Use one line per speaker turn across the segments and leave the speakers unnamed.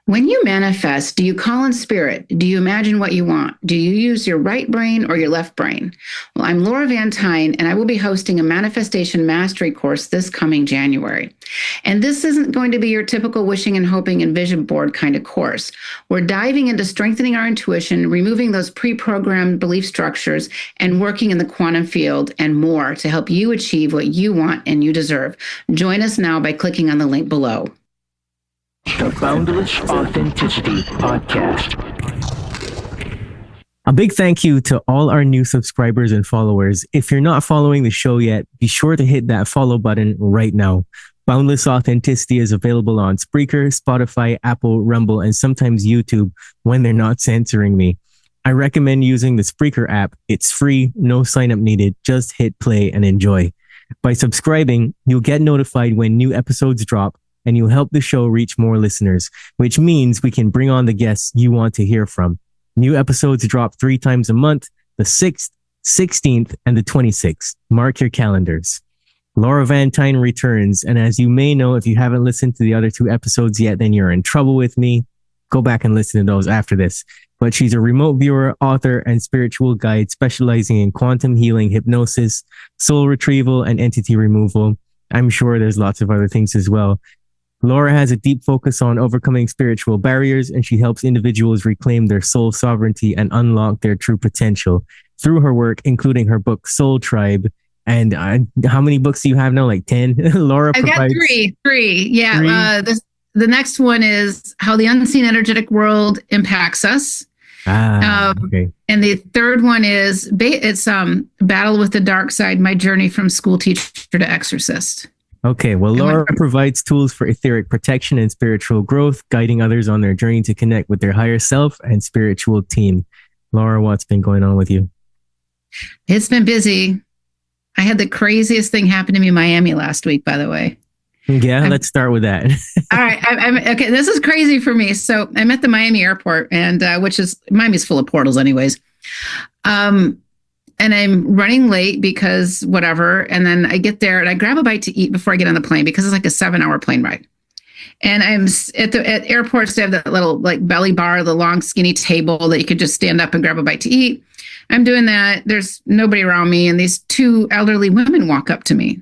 When you manifest, do you call in spirit? Do you imagine what you want? Do you use your right brain or your left brain? Well, I'm Laura Van Tyne, and I will be hosting a manifestation mastery course this coming January. And this isn't going to be your typical wishing and hoping and vision board kind of course. We're diving into strengthening our intuition, removing those pre-programmed belief structures, and working in the quantum field and more to help you achieve what you want and you deserve. Join us now by clicking on the link below.
The Boundless Authenticity Podcast.
A big thank you to all our new subscribers and followers. If you're not following the show yet, be sure to hit that follow button right now. Boundless Authenticity is available on Spreaker, Spotify, Apple, Rumble, and sometimes YouTube when they're not censoring me. I recommend using the Spreaker app. It's free, no sign up needed. Just hit play and enjoy. By subscribing, you'll get notified when new episodes drop, and you'll help the show reach more listeners, which means we can bring on the guests you want to hear from. New episodes drop 3 times a month, the 6th, 16th, and the 26th. Mark your calendars. Laura Van Tyne returns, and as you may know, if you haven't listened to the other 2 episodes yet, then you're in trouble with me. Go back and listen to those after this. But she's a remote viewer, author, and spiritual guide specializing in quantum healing hypnosis, soul retrieval, and entity removal. I'm sure there's lots of other things as well. Laura has a deep focus on overcoming spiritual barriers, and she helps individuals reclaim their soul sovereignty and unlock their true potential through her work, including her book, Soul Tribe. And how many books do you have now? Like 10? Laura
I've got three. Yeah. The next one is How the Unseen Energetic World Impacts Us.
Okay.
And the third one is Battle with the Dark Side, My Journey from School Teacher to Exorcist.
Okay, well, Laura provides tools for etheric protection and spiritual growth, guiding others on their journey to connect with their higher self and spiritual team. Laura, what's been going on with you?
It's been busy. I had the craziest thing happen to me in Miami last week, by the way.
Yeah, let's start with that.
All right. Okay, this is crazy for me. So I'm at the Miami airport, and Miami's full of portals anyways. And I'm running late because whatever. And then I get there and I grab a bite to eat before I get on the plane because it's like a 7-hour plane ride. And I'm at airports, they have that little like belly bar, the long skinny table that you could just stand up and grab a bite to eat. I'm doing that. There's nobody around me. And these 2 elderly women walk up to me.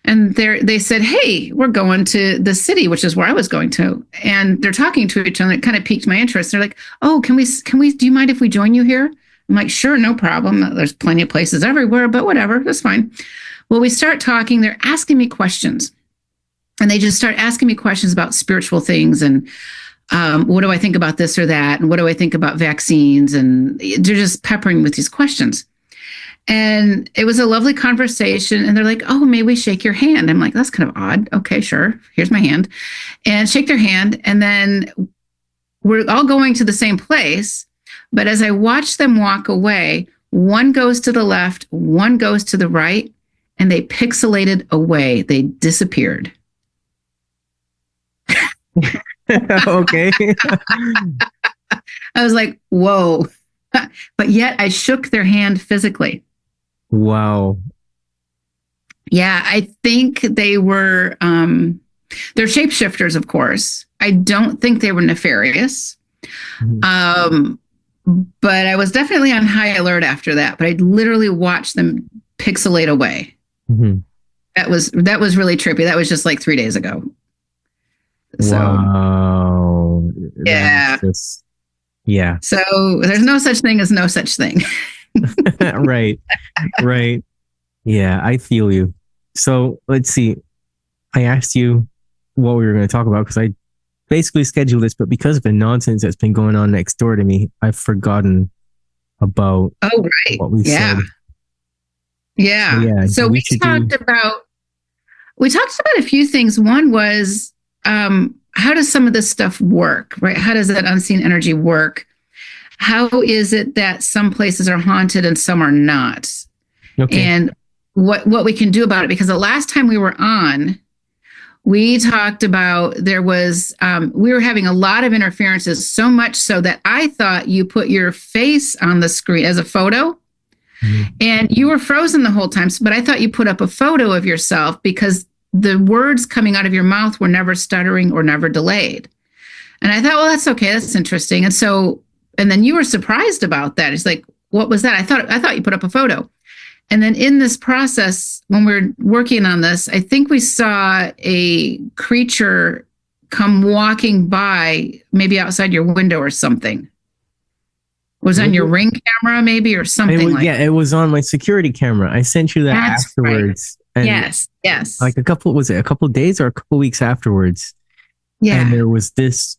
And they said, "Hey, we're going to the city," which is where I was going to. And they're talking to each other. It kind of piqued my interest. They're like, "Oh, can we, do you mind if we join you here?" I'm like, "Sure, no problem. There's plenty of places everywhere, but whatever, that's fine." Well, we start talking. They're asking me questions. And they just start asking me questions about spiritual things. And what do I think about this or that? And what do I think about vaccines? And they're just peppering me with these questions. And it was a lovely conversation. And they're like, "Oh, may we shake your hand?" I'm like, "That's kind of odd. Okay, sure. Here's my hand." And shake their hand. And then we're all going to the same place. But as I watch them walk away, one goes to the left, one goes to the right, and they pixelated away. They disappeared.
Okay.
I was like, whoa. But yet I shook their hand physically.
Wow.
Yeah, I think they were, they're shapeshifters, of course. I don't think they were nefarious. Mm-hmm. But I was definitely on high alert after that. But I literally watched them pixelate away. Mm-hmm. That was really trippy. That was just like 3 days ago. So,
wow.
Yeah.
Yeah.
So there's no such thing as no such thing.
Right. Yeah, I feel you. So let's see. I asked you what we were going to talk about because I basically scheduled this, but because of the nonsense that's been going on next door to me, I've forgotten about what we said.
Yeah. So we talked about a few things. One was how does some of this stuff work, right? How does that unseen energy work? How is it that some places are haunted and some are not? Okay. And what we can do about it? Because the last time we were on, we talked about we were having a lot of interferences, so much so that I thought you put your face on the screen as a photo. Mm-hmm. And you were frozen the whole time. But I thought you put up a photo of yourself because the words coming out of your mouth were never stuttering or never delayed. And I thought, well, that's okay. That's interesting. And so, and then you were surprised about that. It's like, what was that? I thought you put up a photo. And then in this process, when we we're working on this, I think we saw a creature come walking by, maybe outside your window or something. It was on your Ring camera, maybe, or something like
that. Yeah, it was on my security camera. I sent you that afterwards.
Right. Yes.
Like a couple of days or a couple of weeks afterwards? Yeah. And there was this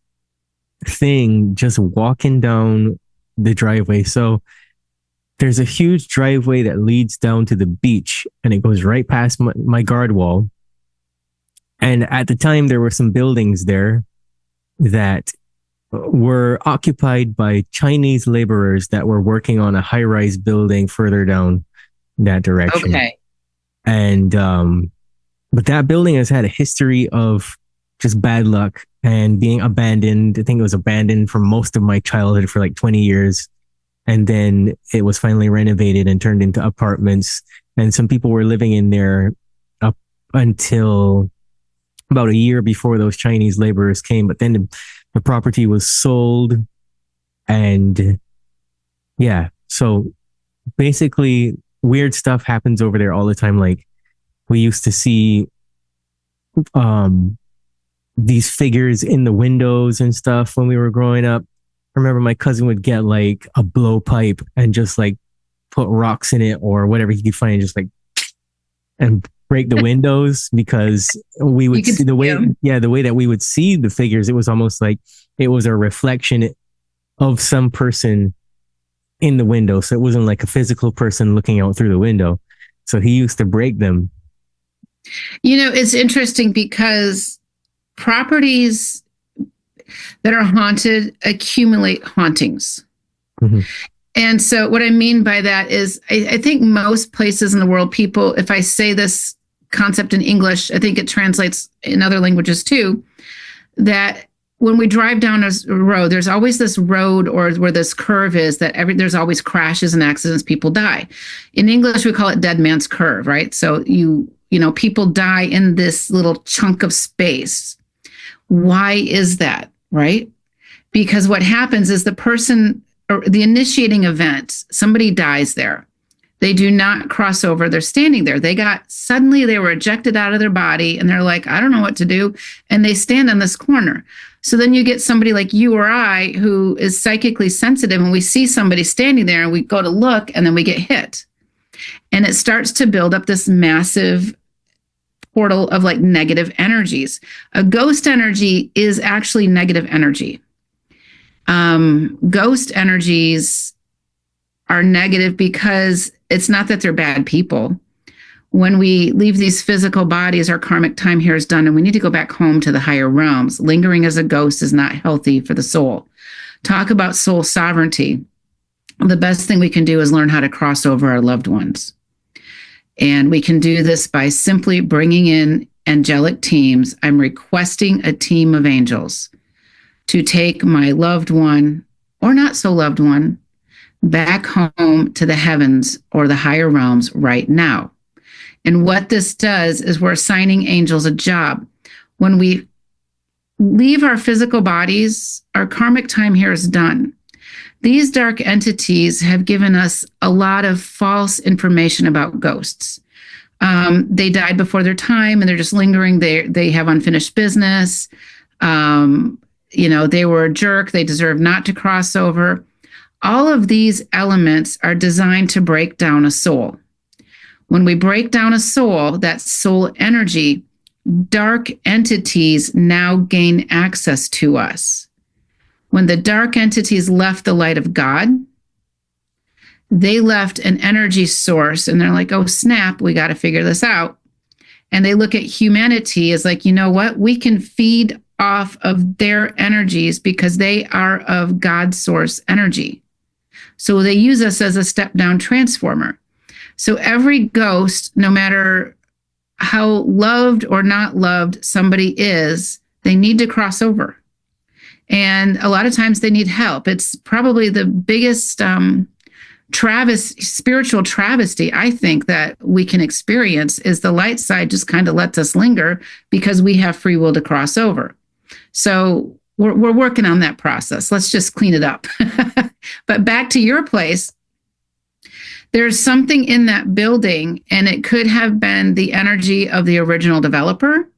thing just walking down the driveway. So there's a huge driveway that leads down to the beach, and it goes right past my guard wall. And at the time, there were some buildings there that were occupied by Chinese laborers that were working on a high-rise building further down that direction.
Okay.
And but that building has had a history of just bad luck and being abandoned. I think it was abandoned for most of my childhood for like 20 years. And then it was finally renovated and turned into apartments. And some people were living in there up until about a year before those Chinese laborers came. But then the property was sold. And yeah, so basically weird stuff happens over there all the time. Like we used to see these figures in the windows and stuff when we were growing up. I remember my cousin would get like a blowpipe and just like put rocks in it or whatever he could find, just like, and break the windows because we would see the way, the way that we would see the figures. It was almost like it was a reflection of some person in the window. So it wasn't like a physical person looking out through the window. So he used to break them.
You know, it's interesting because properties that are haunted accumulate hauntings. Mm-hmm. And so what I mean by that is I think most places in the world, people, if I say this concept in English, I think it translates in other languages too, that when we drive down a road, there's always this road or where this curve is that there's always crashes and accidents, people die. In English, we call it dead man's curve, right? So you know, people die in this little chunk of space. Why is that? Right? Because what happens is the person or the initiating event, somebody dies there. They do not cross over. They're standing there. Suddenly they were ejected out of their body and they're like, I don't know what to do. And they stand on this corner. So then you get somebody like you or I who is psychically sensitive and we see somebody standing there and we go to look and then we get hit. And it starts to build up this massive portal of like negative energies. A ghost energy is actually negative energy. Ghost energies are negative because it's not that they're bad people. When we leave these physical bodies, our karmic time here is done and we need to go back home to the higher realms. Lingering as a ghost is not healthy for the soul. Talk about soul sovereignty. The best thing we can do is learn how to cross over our loved ones. And we can do this by simply bringing in angelic teams. I'm requesting a team of angels to take my loved one or not so loved one back home to the heavens or the higher realms right now. And what this does is we're assigning angels a job. When we leave our physical bodies, our karmic time here is done. These dark entities have given us a lot of false information about ghosts. They died before their time and they're just lingering. They have unfinished business. They were a jerk. They deserve not to cross over. All of these elements are designed to break down a soul. When we break down a soul, that soul energy, dark entities now gain access to us. When the dark entities left the light of God, they left an energy source and they're like, oh, snap, we got to figure this out. And they look at humanity as like, you know what? We can feed off of their energies because they are of God's source energy. So they use us as a step down transformer. So every ghost, no matter how loved or not loved somebody is, they need to cross over. And a lot of times they need help. It's probably the biggest spiritual travesty, I think, that we can experience is the light side just kind of lets us linger because we have free will to cross over. So we're working on that process. Let's just clean it up. But back to your place, there's something in that building, and it could have been the energy of the original developer.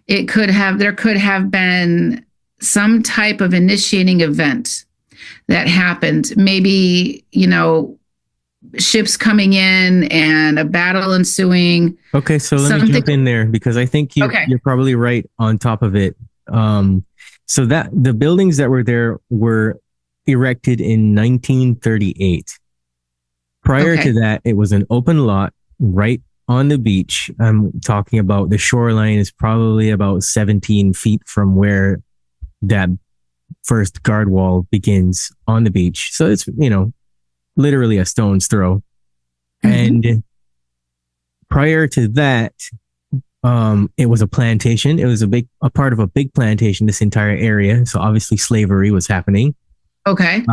There could have been some type of initiating event that happened. Maybe, ships coming in and a battle ensuing.
Okay, so let me jump in there because I think you're probably right on top of it. So that the buildings that were there were erected in 1938. Prior to that, it was an open lot right on the beach. I'm talking about the shoreline is probably about 17 feet from where that first guard wall begins on the beach. So it's, literally a stone's throw. Mm-hmm. And prior to that, it was a plantation. It was a part of a big plantation, this entire area. So obviously slavery was happening.
Okay.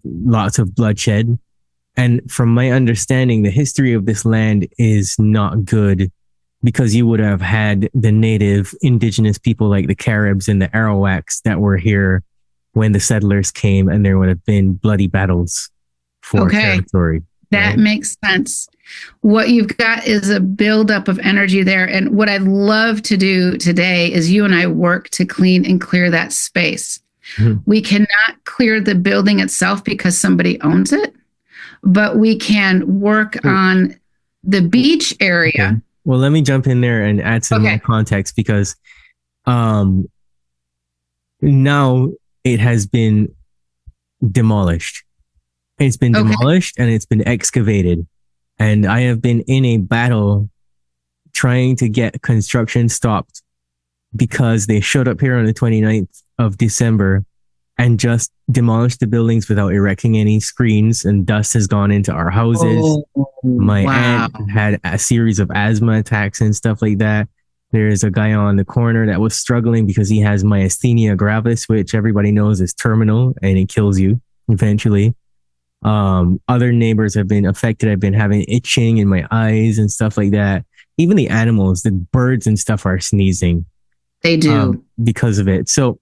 Lots of bloodshed. And from my understanding, the history of this land is not good because you would have had the native indigenous people like the Caribs and the Arawaks that were here when the settlers came, and there would have been bloody battles for territory.
That makes sense. What you've got is a buildup of energy there. And what I'd love to do today is you and I work to clean and clear that space. Mm-hmm. We cannot clear the building itself because somebody owns it, but we can work on the beach area.
Okay. Well, let me jump in there and add some more context because now it has been demolished. It's been demolished and it's been excavated. And I have been in a battle trying to get construction stopped because they showed up here on the 29th of December and just demolished the buildings without erecting any screens, and dust has gone into our houses. My aunt had a series of asthma attacks and stuff like that. There's a guy on the corner that was struggling because he has myasthenia gravis, which everybody knows is terminal and it kills you eventually. Other neighbors have been affected. I've been having itching in my eyes and stuff like that. Even the animals, the birds and stuff are sneezing.
They do.
Because of it. So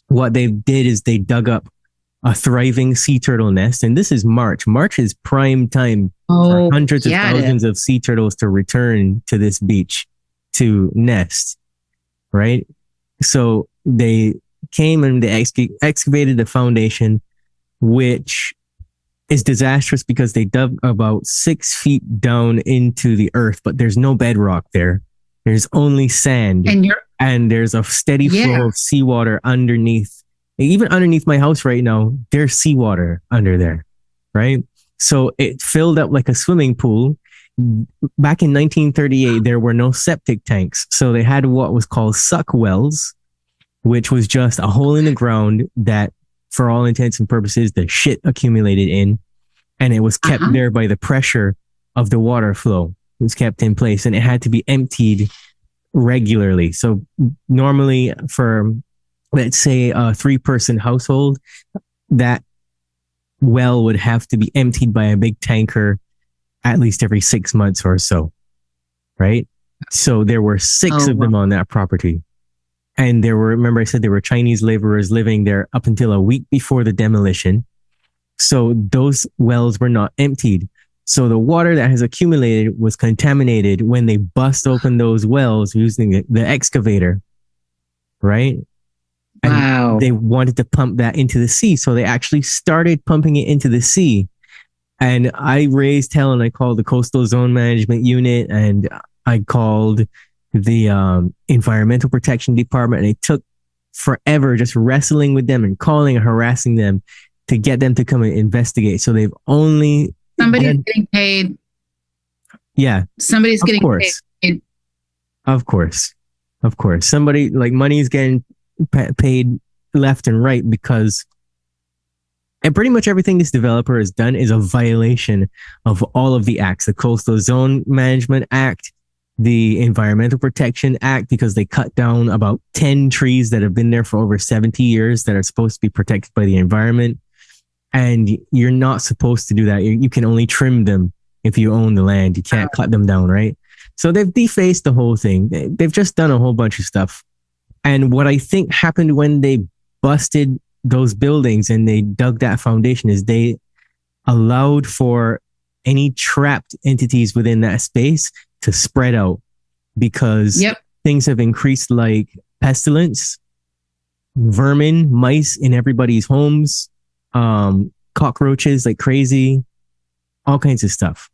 what they did is they dug up a thriving sea turtle nest. And this is March. March is prime time for hundreds of thousands of sea turtles to return to this beach to nest. Right? So they came and they excavated the foundation, which is disastrous because they dug about 6 feet down into the earth, but there's no bedrock there. There's only sand. And there's a steady flow of seawater underneath. Even underneath my house right now, there's seawater under there, right? So it filled up like a swimming pool. Back in 1938, there were no septic tanks. So they had what was called suck wells, which was just a hole in the ground that, for all intents and purposes, the shit accumulated in. And it was kept there by the pressure of the water flow. It was kept in place and it had to be emptied regularly. So normally for, let's say, a 3-person household, that well would have to be emptied by a big tanker at least every 6 months or so, right? So there were 6 of them on that property. And remember I said there were Chinese laborers living there up until a week before the demolition. So those wells were not emptied. So the water that has accumulated was contaminated when they bust open those wells using the excavator, right? And they wanted to pump that into the sea. So they actually started pumping it into the sea. And I raised hell and I called the Coastal Zone Management Unit and I called the Environmental Protection Department, and it took forever just wrestling with them and calling and harassing them to get them to come and investigate. So they've only...
Somebody's getting paid.
Yeah.
Somebody's getting paid.
Of course. Somebody, like, money's getting paid left and right because... And pretty much everything this developer has done is a violation of all of the acts. The Coastal Zone Management Act, the Environmental Protection Act, because they cut down about 10 trees that have been there for over 70 years that are supposed to be protected by the environment. And you're not supposed to do that. You can only trim them if you own the land. You can't cut them down, right? So they've defaced the whole thing. They've just done a whole bunch of stuff. And what I think happened when they busted those buildings and they dug that foundation is they allowed for any trapped entities within that space to spread out because things have increased like pestilence, vermin, mice in everybody's homes, cockroaches like crazy, all kinds of stuff.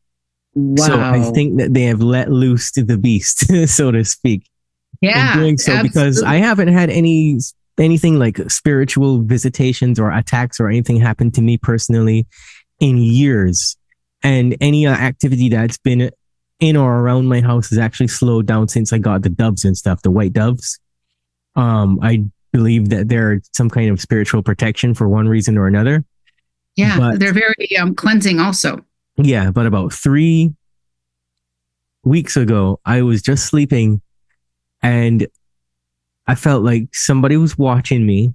Wow.
So I think that they have let loose the beast, so to speak.
Yeah.
In doing so, because I haven't had anything like spiritual visitations or attacks or anything happen to me personally in years. And any activity that's been in or around my house has actually slowed down since I got the doves and stuff, the white doves. I believe that they're some kind of spiritual protection for one reason or another.
Yeah, but they're very cleansing also.
Yeah, but about 3 weeks ago, I was just sleeping and I felt like somebody was watching me,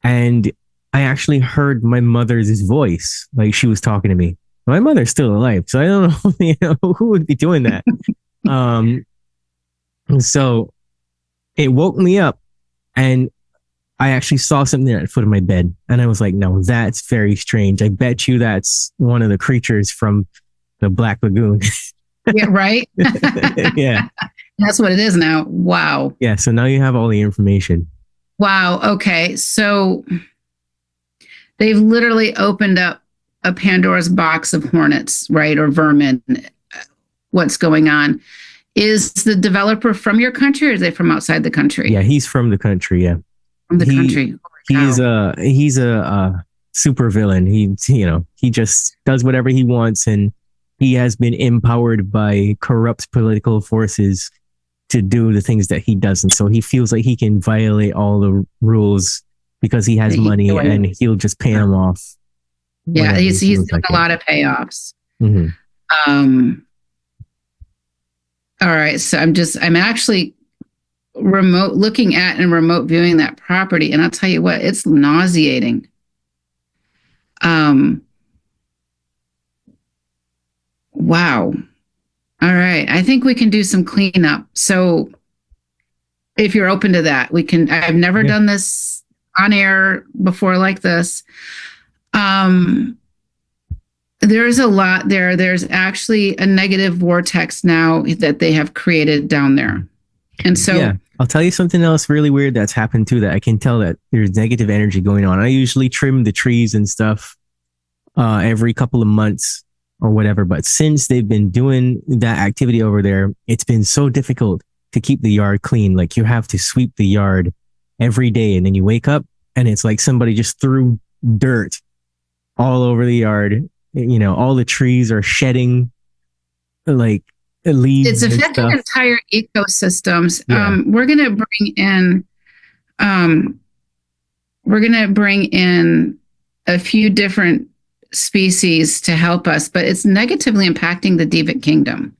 and I actually heard my mother's voice, like she was talking to me. My mother's still alive, so I don't know, who would be doing that. So it woke me up, and I actually saw something at the foot of my bed, and I was like, "No, that's very strange. I bet you that's one of the creatures from the Black Lagoon."
Yeah, right.
Yeah.
That's what it is now. Wow.
Yeah. So now you have all the information.
Wow. Okay. So they've literally opened up a Pandora's box of hornets, right? Or vermin. What's going on? Is the developer from your country or is they from outside the country?
Yeah, he's from the country. Yeah.
From the country.
He's a super villain. He just does whatever he wants, and he has been empowered by corrupt political forces to do the things that he does. And so he feels like he can violate all the rules because he has money and he'll just pay them off.
Yeah, he's doing a lot of payoffs.
Mm-hmm.
All right. So I'm actually looking at and remote viewing that property. And I'll tell you what, it's nauseating. Wow. All right. I think we can do some cleanup. So if you're open to that, I've never done this on air before like this. There's a lot there. There's actually a negative vortex now that they have created down there. And so
I'll tell you something else really weird that's happened too, that I can tell that there's negative energy going on. I usually trim the trees and stuff every couple of months or whatever. But since they've been doing that activity over there, it's been so difficult to keep the yard clean. Like you have to sweep the yard every day, and then you wake up and it's like somebody just threw dirt all over the yard. All the trees are shedding like leaves.
It's affecting entire ecosystems.
Yeah.
We're gonna bring in a few different species to help us, but it's negatively impacting the Devic Kingdom.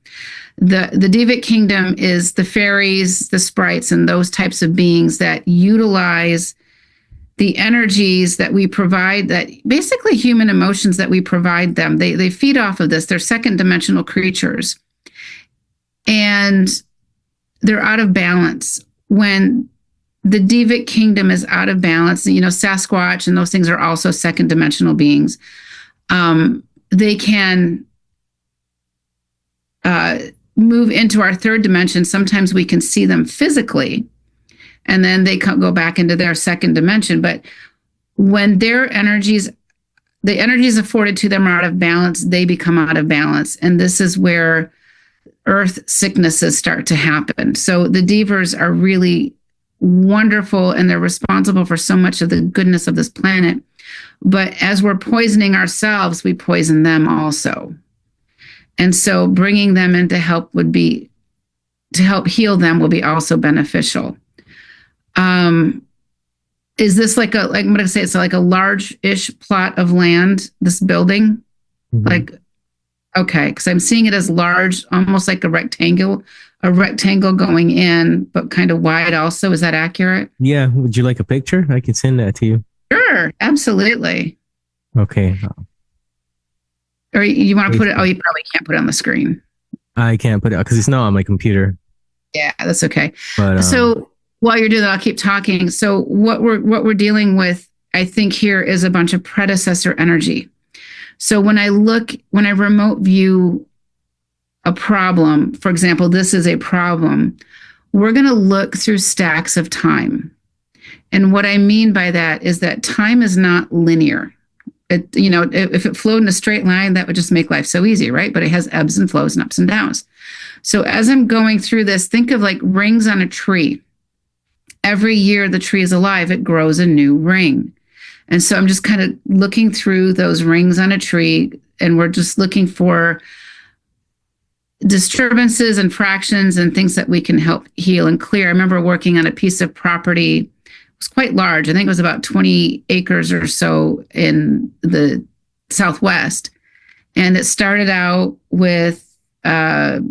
The Devic Kingdom is the fairies, the sprites, and those types of beings that utilize the energies that we provide, that basically human emotions that we provide them. They feed off of this. They're second dimensional creatures. And they're out of balance. When the Devic Kingdom is out of balance, Sasquatch and those things are also second dimensional beings. They can move into our third dimension. Sometimes we can see them physically, and then they go back into their second dimension. But when the energies afforded to them are out of balance, they become out of balance. And this is where earth sicknesses start to happen. So the Devers are really wonderful, and they're responsible for so much of the goodness of this planet. But as we're poisoning ourselves, we poison them also. And so bringing them in to help heal them will be also beneficial. Is this I'm going to say it's like a large-ish plot of land, this building? Mm-hmm. Okay, because I'm seeing it as large, almost like a rectangle going in, but kind of wide also. Is that accurate?
Yeah. Would you like a picture? I can send that to you.
Sure, absolutely.
Okay.
Or you want to put it? Oh, you probably can't put it on the screen.
I can't put it because it's not on my computer.
Yeah, that's okay.
But,
so while you're doing that, I'll keep talking. So what we're dealing with, I think, here is a bunch of predecessor energy. So when I remote view a problem, for example, this is a problem, we're going to look through stacks of time. And what I mean by that is that time is not linear. If it flowed in a straight line, that would just make life so easy, right? But it has ebbs and flows and ups and downs. So as I'm going through this, think of like rings on a tree. Every year the tree is alive, it grows a new ring. And so I'm just kind of looking through those rings on a tree, and we're just looking for disturbances and fractions and things that we can help heal and clear. I remember working on a piece of property. It was quite large. I think it was about 20 acres or so in the Southwest. And it started out with Navajo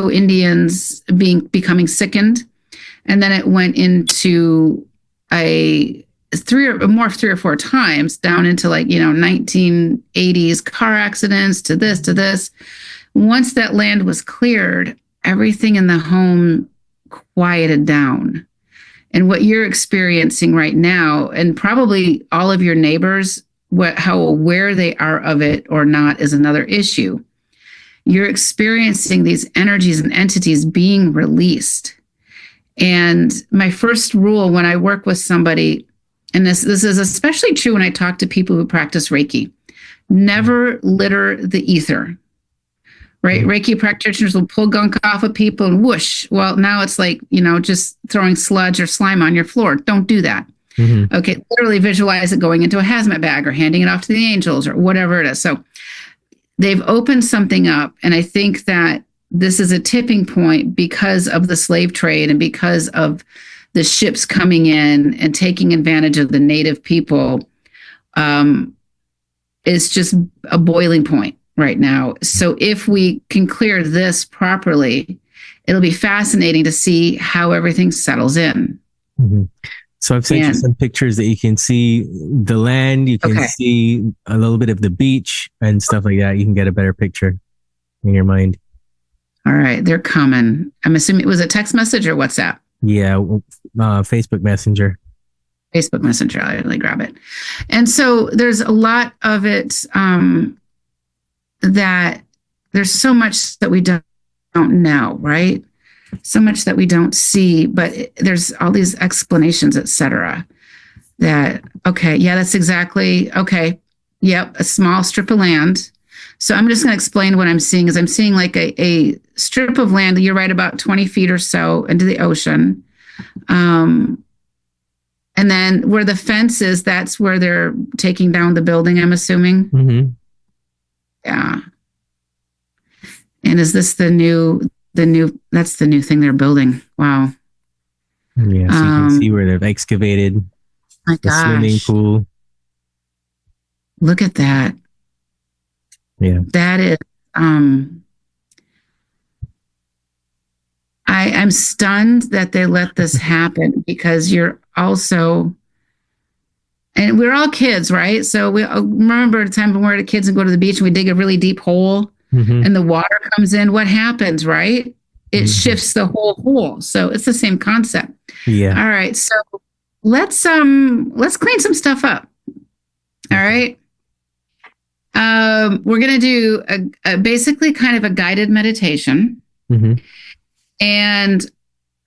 Indians becoming sickened. And then it went into three or four times down into 1980s car accidents to this. Once that land was cleared, everything in the home quieted down. And what you're experiencing right now, and probably all of your neighbors, how aware they are of it or not is another issue. You're experiencing these energies and entities being released. And my first rule when I work with somebody, and this is especially true when I talk to people who practice Reiki, never litter the ether, right? Reiki practitioners will pull gunk off of people and whoosh. Well, now it's like, just throwing sludge or slime on your floor. Don't do that. Mm-hmm. Okay, literally visualize it going into a hazmat bag or handing it off to the angels or whatever it is. So they've opened something up. And I think that this is a tipping point because of the slave trade and because of the ships coming in and taking advantage of the native people. It's just a boiling point right now. So if we can clear this properly, it'll be fascinating to see how everything settles in.
Mm-hmm. So I've sent you some pictures that you can see the land, you can see a little bit of the beach and stuff like that. You can get a better picture in your mind.
All right, they're coming. I'm assuming it was a text message or WhatsApp?
Yeah, Facebook Messenger.
Facebook Messenger, I'll grab it. And so there's a lot of it that there's so much that we don't know, right? So much that we don't see, but there's all these explanations, etc. That, that's exactly, yep, a small strip of land. So I'm just going to explain what I'm seeing. Is I'm seeing like a strip of land, you're right, about 20 feet or so into the ocean. And then where the fence is, that's where they're taking down the building, I'm assuming. Mm-hmm. Yeah. And is this that's the new thing they're building? Wow.
Yeah, so you can see where they've excavated the swimming pool.
Look at that.
Yeah.
That is, I'm stunned that they let this happen because you're also, and we're all kids, right? So we remember the time when we were kids and go to the beach and we dig a really deep hole and the water comes in. What happens, right? It shifts the whole hole. So it's the same concept.
Yeah.
All right. So let's clean some stuff up. All right. We're going to do a basically kind of a guided meditation. Mm-hmm. And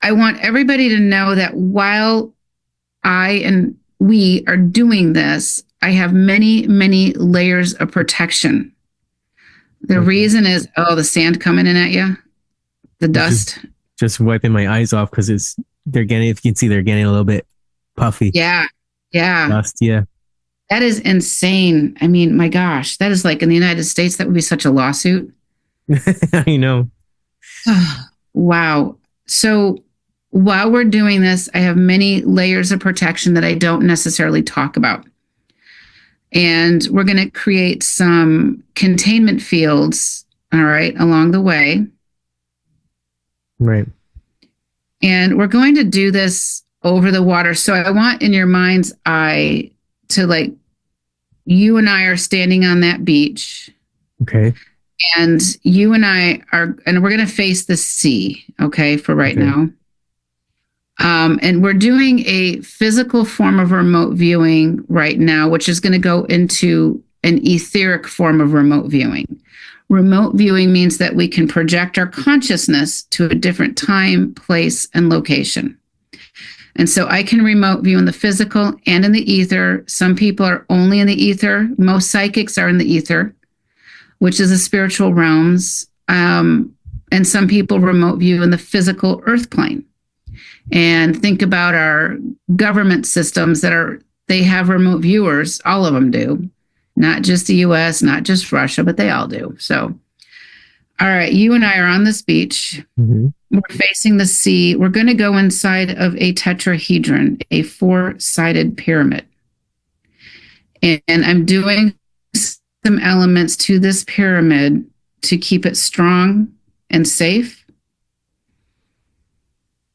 I want everybody to know that while I and we are doing this, I have many, many layers of protection. The reason is, the sand coming in at you, the dust.
Just wiping my eyes off because if you can see, they're getting a little bit puffy.
Yeah. Yeah.
Dust, yeah.
That is insane. I mean, my gosh, that is like in the United States, that would be such a lawsuit.
I know.
Wow. So while we're doing this, I have many layers of protection that I don't necessarily talk about. And we're going to create some containment fields, all right, along the way.
Right.
And we're going to do this over the water. So I want in your mind's eye to you and I are standing on that beach.
Okay.
And you and I are, and we're going to face the sea, okay, for right now. And we're doing a physical form of remote viewing right now, which is going to go into an etheric form of remote viewing. Remote viewing means that we can project our consciousness to a different time, place, and location. And so I can remote view in the physical and in the ether. Some people are only in the ether. Most psychics are in the ether, which is the spiritual realms. And some people remote view in the physical earth plane. And think about our government systems they have remote viewers. All of them do. Not just the US, not just Russia, but they all do. So, all right, you and I are on this beach.
Mm-hmm.
We're facing the sea. We're going to go inside of a tetrahedron, a 4-sided pyramid. And I'm doing some elements to this pyramid to keep it strong and safe.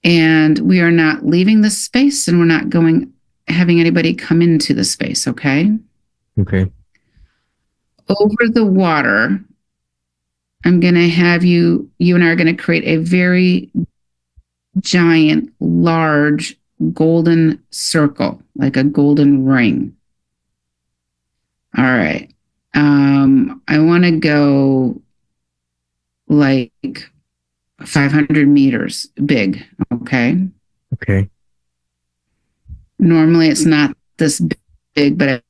And we are not leaving the space, and we're not having anybody come into the space, okay?
Okay.
Over the water, I'm going to have you and I are going to create a very giant, large golden circle, like a golden ring. All right. I want to go like 500 meters big. Okay.
Okay.
Normally it's not this big, but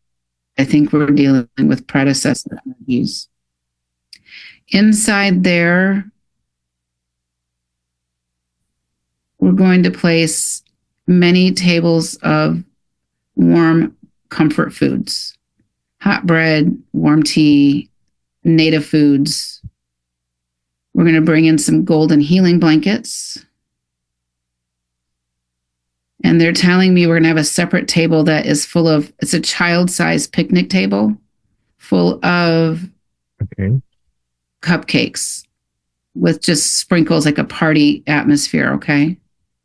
I think we're dealing with predecessor energies. Inside there, we're going to place many tables of warm comfort foods, hot bread, warm tea, native foods. We're going to bring in some golden healing blankets. And they're telling me we're going to have a separate table that is it's a child-sized picnic table full of cupcakes with just sprinkles, like a party atmosphere, okay?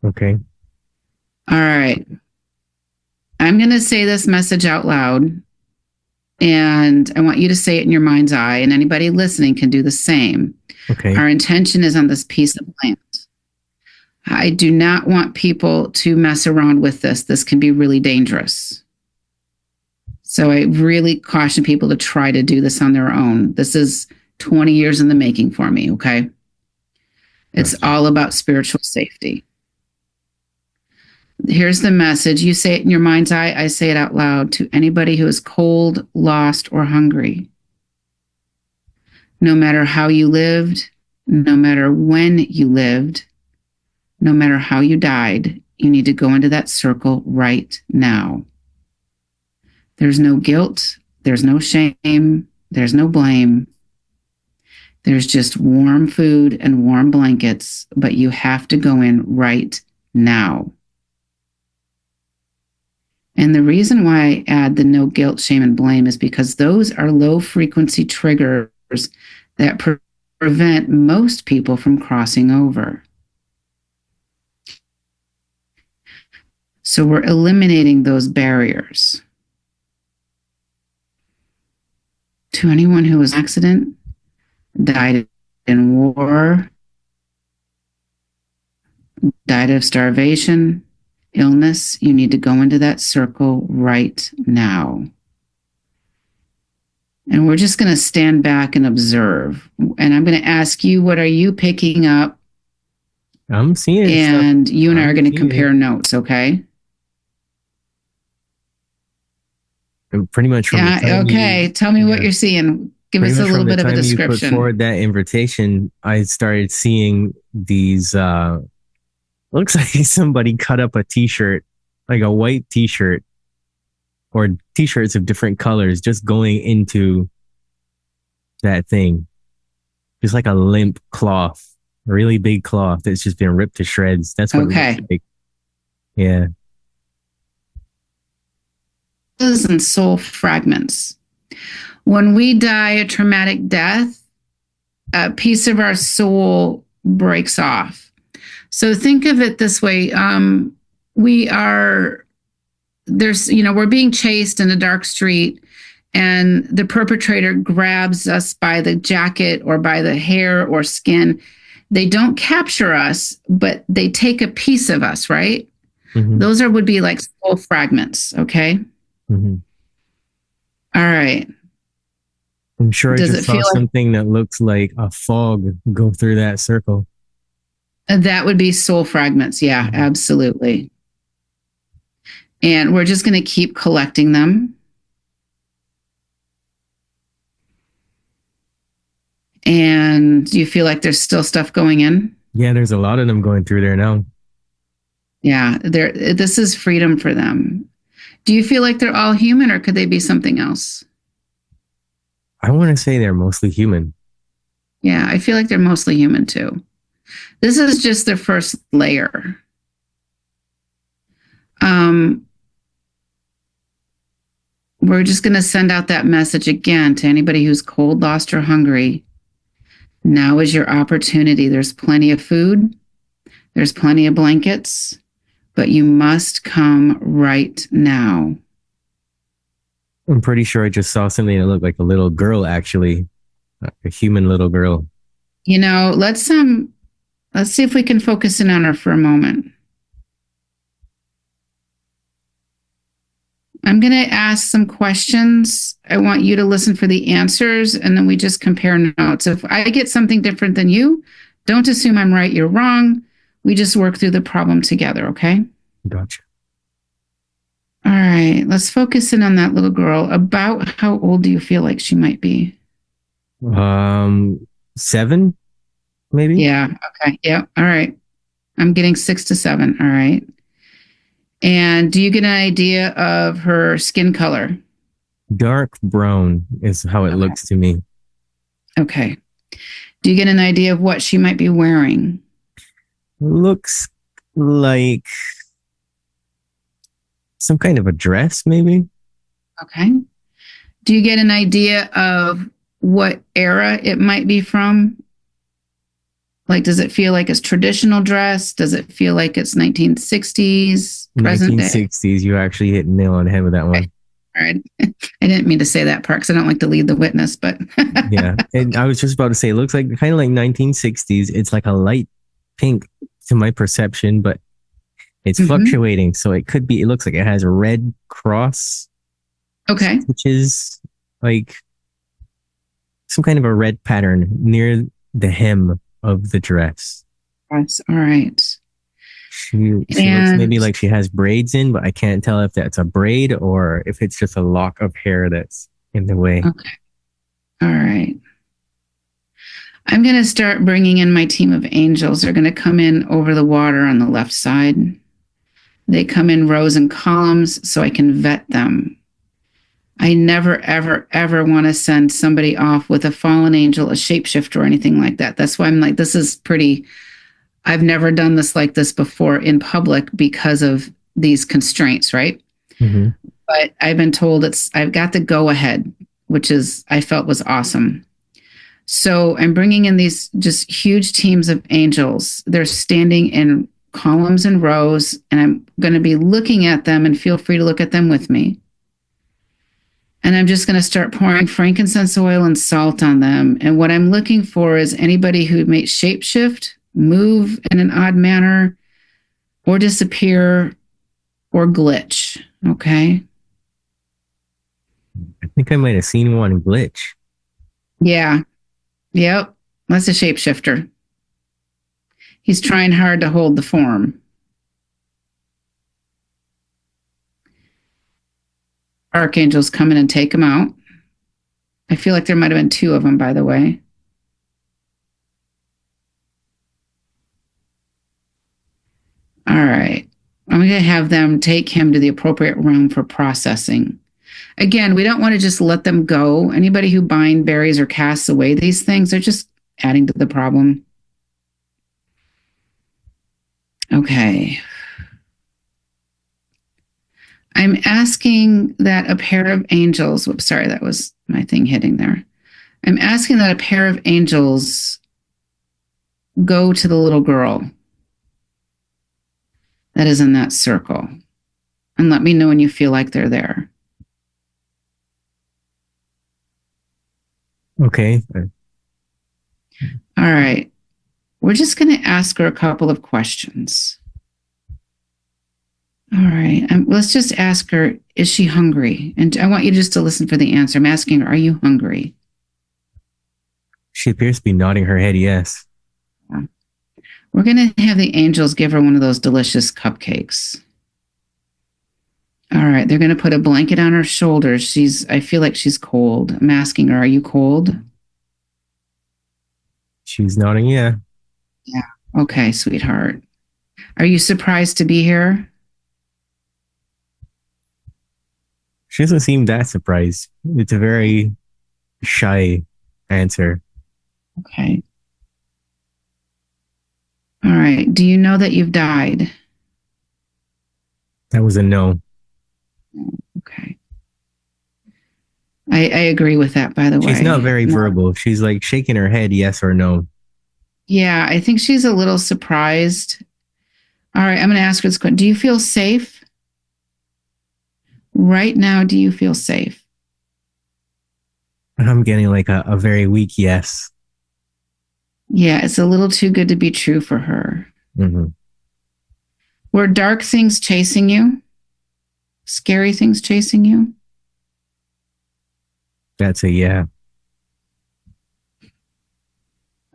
Okay.
All right. I'm going to say this message out loud, and I want you to say it in your mind's eye, and anybody listening can do the same.
Okay.
Our intention is on this piece of land. I do not want people to mess around with this. This can be really dangerous. So I really caution people to try to do this on their own. This is 20 years in the making for me, okay? It's all about spiritual safety. Here's the message. You say it in your mind's eye. I say it out loud to anybody who is cold, lost, or hungry. No matter how you lived, no matter when you lived, no matter how you died, you need to go into that circle right now. There's no guilt. There's no shame. There's no blame. There's just warm food and warm blankets, but you have to go in right now. And the reason why I add the no guilt, shame, and blame is because those are low frequency triggers that prevent most people from crossing over. So we're eliminating those barriers. To anyone who was in an accident, died in war, died of starvation, illness, you need to go into that circle right now. And we're just going to stand back and observe. And I'm going to ask you, what are you picking up?
I'm seeing
and
stuff.
You and I are going to compare notes, okay?
Pretty much from the time
okay. Tell me what you're seeing. Give us a little bit of a description.
You put forward that invitation, I started seeing these looks like somebody cut up a t-shirt, like a white t-shirt or t-shirts of different colors, just going into that thing. Just like a limp cloth, a really big cloth that's just been ripped to shreds. That's what it looks like. Yeah.
And soul fragments. When we die a traumatic death, a piece of our soul breaks off. So think of it this way. We're being chased in a dark street, and the perpetrator grabs us by the jacket or by the hair or skin. They don't capture us, but they take a piece of us, right?
Mhm.
Those would be like soul fragments. Okay.
Mhm.
All right.
I'm sure I
Does
just
it
saw
feel like
something that looks like a fog go through that circle.
that would be soul fragments? Yeah,
Mhm.
absolutely. And we're just going to keep collecting them. And do you feel like there's still stuff going in?
Yeah, there's a lot of them going through there now.
Yeah, this is freedom for them. Do you feel like they're all human or could they be something else?
I want to say they're mostly human.
Yeah, I feel like they're mostly human too. This is just the first layer. Um, we're just going to send out that message again to anybody who's cold, lost, or hungry. Now is your opportunity. There's plenty of food, there's plenty of blankets, but you must come right now.
I'm pretty sure I just saw something that looked like a little girl, actually, a human little girl.
You know, let's see if we can focus in on her for a moment. I'm going to ask some questions. I want you to listen for the answers, and then we just compare notes. If I get something different than you, don't assume I'm right, you're wrong. We just work through the problem together, okay?
Gotcha.
All right, let's focus in on that little girl. About how old do you feel like she might be?
7, maybe.
Yeah, okay. Yeah, all right. I'm getting 6 to 7. All right. And do you get an idea of her skin color?
Dark brown is how it
Okay.
looks to me.
Okay. Do you get an idea of what she might be wearing?
Looks like some kind of a dress, maybe.
Okay. Do you get an idea of what era it might be from? Like, does it feel like it's traditional dress? Does it feel like it's 1960s, present day?
1960s. You actually hit nail on the head with that one.
Okay. All right. I didn't mean to say that part because I don't like to lead the witness, but
Yeah. And I was just about to say, it looks like kind of like 1960s. It's like a light pink to my perception, but it's fluctuating. So it could be, it looks like it has a red cross
Okay.
stitches, like some kind of a red pattern near the hem of the dress.
Yes. All right.
She looks maybe like she has braids in, but I can't tell if that's a braid or if it's just a lock of hair that's in the way.
Okay. All right. I'm going to start bringing in my team of angels. They're going to come in over the water on the left side. They come in rows and columns so I can vet them. I never, ever, ever want to send somebody off with a fallen angel, a shapeshifter, or anything like that. That's why I'm like, this is pretty. I've never done this like this before in public because of these constraints, right?
Mm-hmm.
But I've been told I've got the go ahead, which is, I felt was awesome. So I'm bringing in these just huge teams of angels. They're standing in columns and rows, and I'm going to be looking at them, and feel free to look at them with me. And I'm just going to start pouring frankincense oil and salt on them. And what I'm looking for is anybody who may shapeshift, move in an odd manner, or disappear, or glitch. Okay.
I think I might have seen one glitch.
Yeah. Yep. That's a shapeshifter. He's trying hard to hold the form. Archangels come in and take him out. I feel like there might have been 2 of them, by the way. All right. I'm going to have them take him to the appropriate realm for processing. Again, we don't want to just let them go. Anybody who bind, buries, or casts away these things, they're just adding to the problem. Okay. I'm asking that a pair of angels, whoops, sorry, that was my thing hitting there. I'm asking that a pair of angels go to the little girl that is in that circle and let me know when you feel like they're there.
Okay.
All right. We're just going to ask her a couple of questions. All right. Let's just ask her, is she hungry? And I want you just to listen for the answer. I'm asking her, are you hungry?
She appears to be nodding her head yes.
We're going to have the angels give her one of those delicious cupcakes. All right. They're going to put a blanket on her shoulders. I feel like she's cold. I'm asking her, are you cold?
She's nodding yeah.
Yeah. Okay, sweetheart. Are you surprised to be here?
She doesn't seem that surprised. It's a very shy answer.
Okay. All right. Do you know that you've died?
That was a no.
Okay. I agree with that, by the way.
She's not very
No.
verbal. She's like shaking her head yes or no.
Yeah, I think she's a little surprised. All right, I'm going to ask her this question. Do you feel safe? Right now, do you feel safe?
I'm getting like a very weak yes.
Yeah, it's a little too good to be true for her.
Mm-hmm.
Were dark things chasing you? Scary things chasing you?
That's a yeah.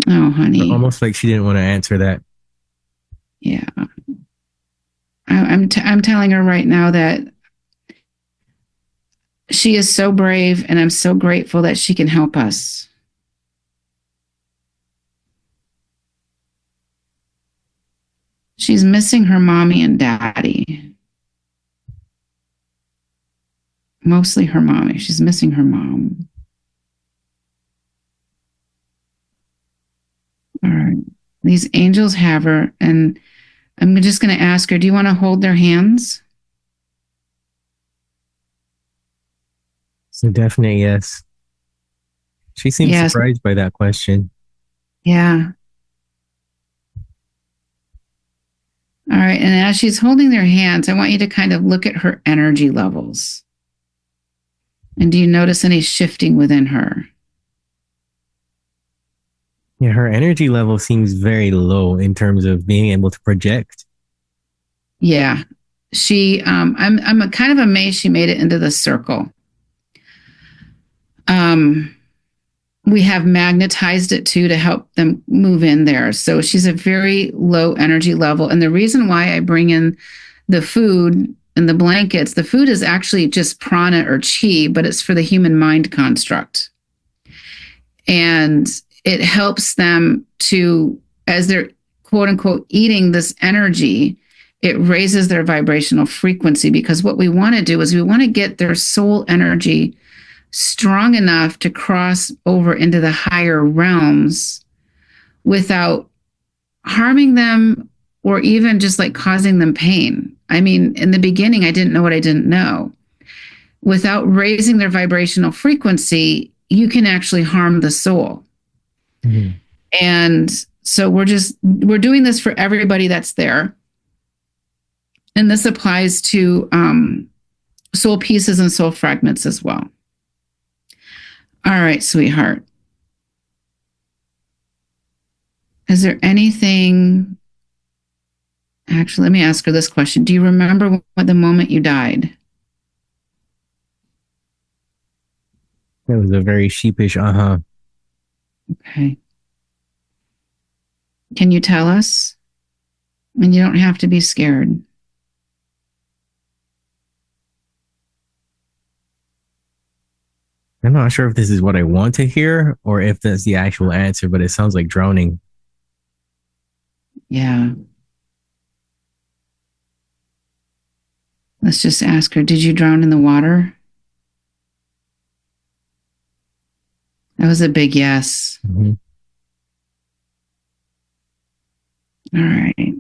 Oh, honey.
Almost like she didn't want to answer that.
Yeah. I'm telling her right now that she is so brave, and I'm so grateful that she can help us. She's missing her mommy and daddy. Mostly her mommy. She's missing her mom. All right. These angels have her, and I'm just going to ask her, do you want to hold their hands?
It's a definite yes. She seems
Yes.
surprised by that question.
Yeah. All right. And as she's holding their hands, I want you to kind of look at her energy levels. And do you notice any shifting within her?
Yeah, her energy level seems very low in terms of being able to project.
Yeah. I'm kind of amazed she made it into the circle. We have magnetized it too to help them move in there. So she's a very low energy level. And the reason why I bring in the food and the blankets, the food is actually just prana or chi, but it's for the human mind construct. And it helps them to, as they're quote unquote eating this energy, it raises their vibrational frequency, because what we want to do is we want to get their soul energy strong enough to cross over into the higher realms without harming them or even just like causing them pain. I mean, in the beginning, I didn't know what I didn't know. Without raising their vibrational frequency, you can actually harm the soul. Mm-hmm. And so we're doing this for everybody that's there. And this applies to soul pieces and soul fragments as well. All right, sweetheart. Is there anything? Actually, let me ask her this question. Do you remember what the moment you died?
That was a very sheepish uh-huh.
Okay. Can you tell us? And you don't have to be scared.
I'm not sure if this is what I want to hear or if that's the actual answer, but it sounds like drowning.
Yeah. Let's just ask her, did you drown in the water? That was a big yes. Mm-hmm. All right.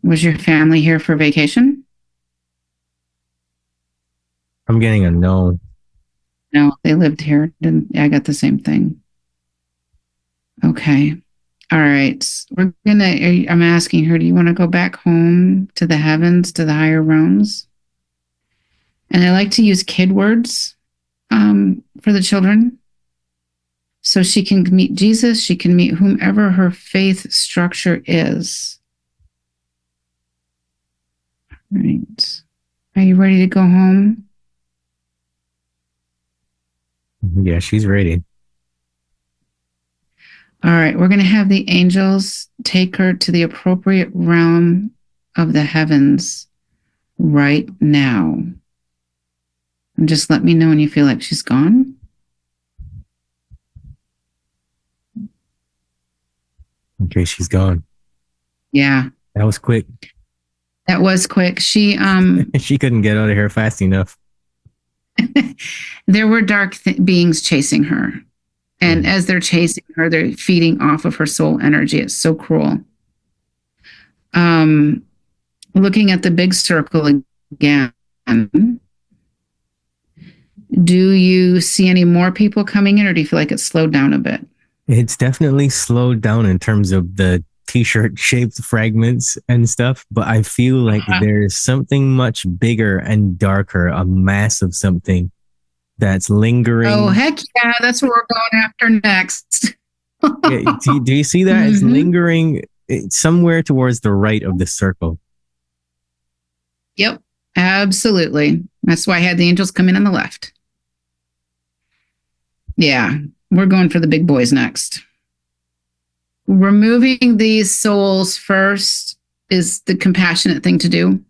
Was your family here for vacation?
I'm getting a no.
No, they lived here. I got the same thing. Okay. All right. I'm asking her, do you want to go back home to the heavens, to the higher realms? And I like to use kid words for the children. So she can meet Jesus. She can meet whomever her faith structure is. Right. Are you ready to go home?
Yeah, she's ready.
All right. We're going to have the angels take her to the appropriate realm of the heavens right now. And just let me know when you feel like she's gone.
Okay, she's gone.
Yeah,
That was quick.
that was quick. She
She couldn't get out of here fast enough.
there were dark beings chasing her. And as they're chasing her, they're feeding off of her soul energy. It's so cruel. Looking at the big circle again, do you see any more people coming in, or do you feel like it's slowed down a bit?
It's definitely slowed down in terms of the t-shirt shaped fragments and stuff, but I feel like there's something much bigger and darker, a mass of something that's lingering.
Oh, heck yeah. That's what we're going after next.
Yeah, do you see that? It's lingering somewhere towards the right of the circle.
Yep, absolutely. That's why I had the angels come in on the left. Yeah, we're going for the big boys next. Removing these souls first is the compassionate thing to do.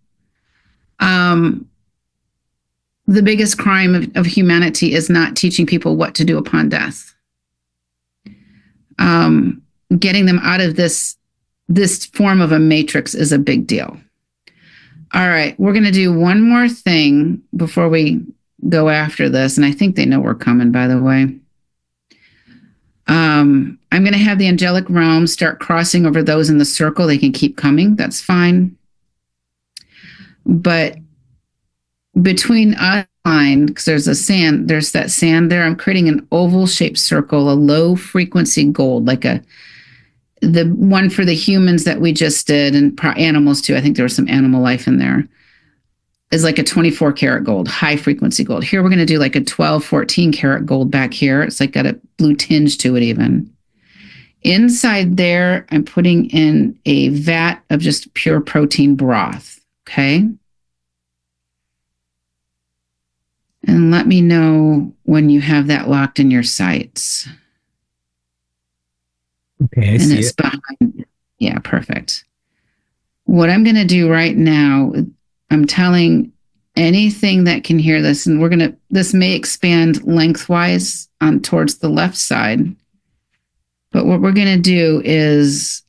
The biggest crime of humanity is not teaching people what to do upon death. Getting them out of this form of a matrix is a big deal. All right, we're going to do one more thing before we go after this, and I think they know we're coming, by the way. I'm going to have the angelic realm start crossing over those in the circle. They can keep coming. That's fine. But between us, because there's that sand there, I'm creating an oval-shaped circle, a low-frequency gold, like the one for the humans that we just did, and animals too. I think there was some animal life in there. Is like a 24 karat gold, high frequency gold. Here we're going to do like a 12, 14 karat gold back here. It's like got a blue tinge to it even. Inside there, I'm putting in a vat of just pure protein broth. Okay. And let me know when you have that locked in your sights.
Okay, I see it.
Behind. Yeah, perfect. What I'm going to do right now, I'm telling anything that can hear this, and this may expand lengthwise on towards the left side. But what we're going to do is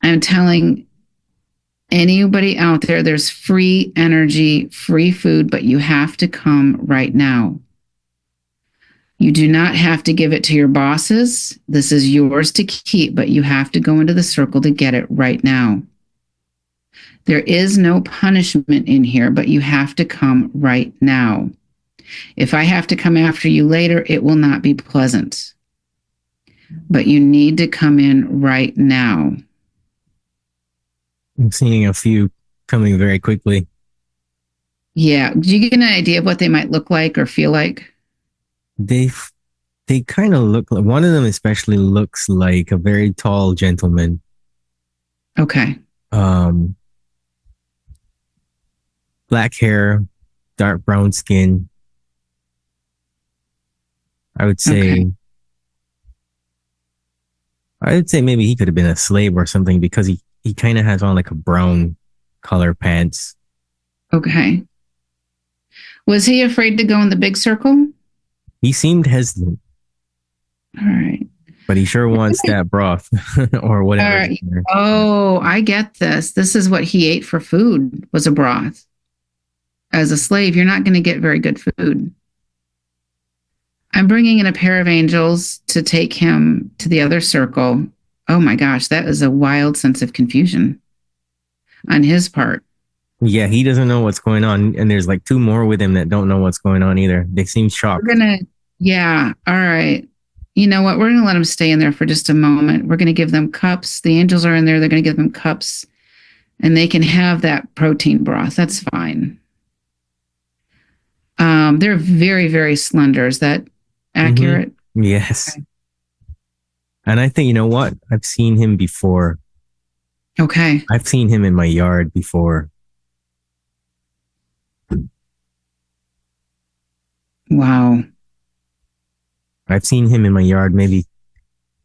I'm telling anybody out there, there's free energy, free food, but you have to come right now. You do not have to give it to your bosses. This is yours to keep, but you have to go into the circle to get it right now. There is no punishment in here, but you have to come right now. If I have to come after you later, it will not be pleasant. But you need to come in right now.
I'm seeing a few coming very quickly.
Yeah. Do you get an idea of what they might look like or feel like?
They kind of look like, one of them especially looks like a very tall gentleman.
Okay.
Black hair, dark brown skin. I would say maybe he could have been a slave or something, because he kind of has on like a brown color pants.
Okay. Was he afraid to go in the big circle?
He seemed hesitant.
All right.
But he sure wants that broth or whatever.
All right. Oh, I get this. This is what he ate for food, was a broth. As a slave, you're not going to get very good food. I'm bringing in a pair of angels to take him to the other circle. Oh my gosh, that is a wild sense of confusion on his part.
Yeah, he doesn't know what's going on. And there's like two more with him that don't know what's going on either. They seem shocked.
Yeah, all right. You know what? We're going to let them stay in there for just a moment. We're going to give them cups. The angels are in there. They're going to give them cups, and they can have that protein broth. That's fine. They're very, very slender. Is that accurate?
Mm-hmm. Yes. Okay. And I think, you know what? I've seen him before.
Okay.
I've seen him in my yard before.
Wow.
I've seen him in my yard maybe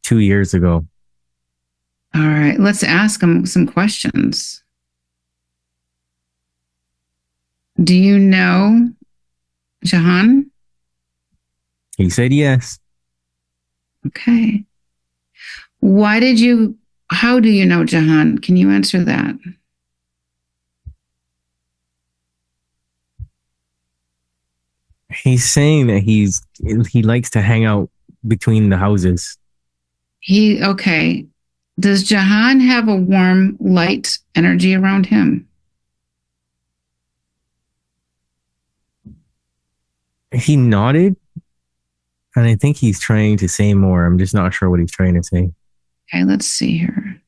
2 years ago.
All right. Let's ask him some questions. Do you know Jahan?
He said yes.
Okay. How do you know Jahan? Can you answer that?
He's saying that he likes to hang out between the houses.
Okay. Does Jahan have a warm, light energy around him?
He nodded, and I think he's trying to say more. I'm just not sure what he's trying to say.
Okay, let's see here.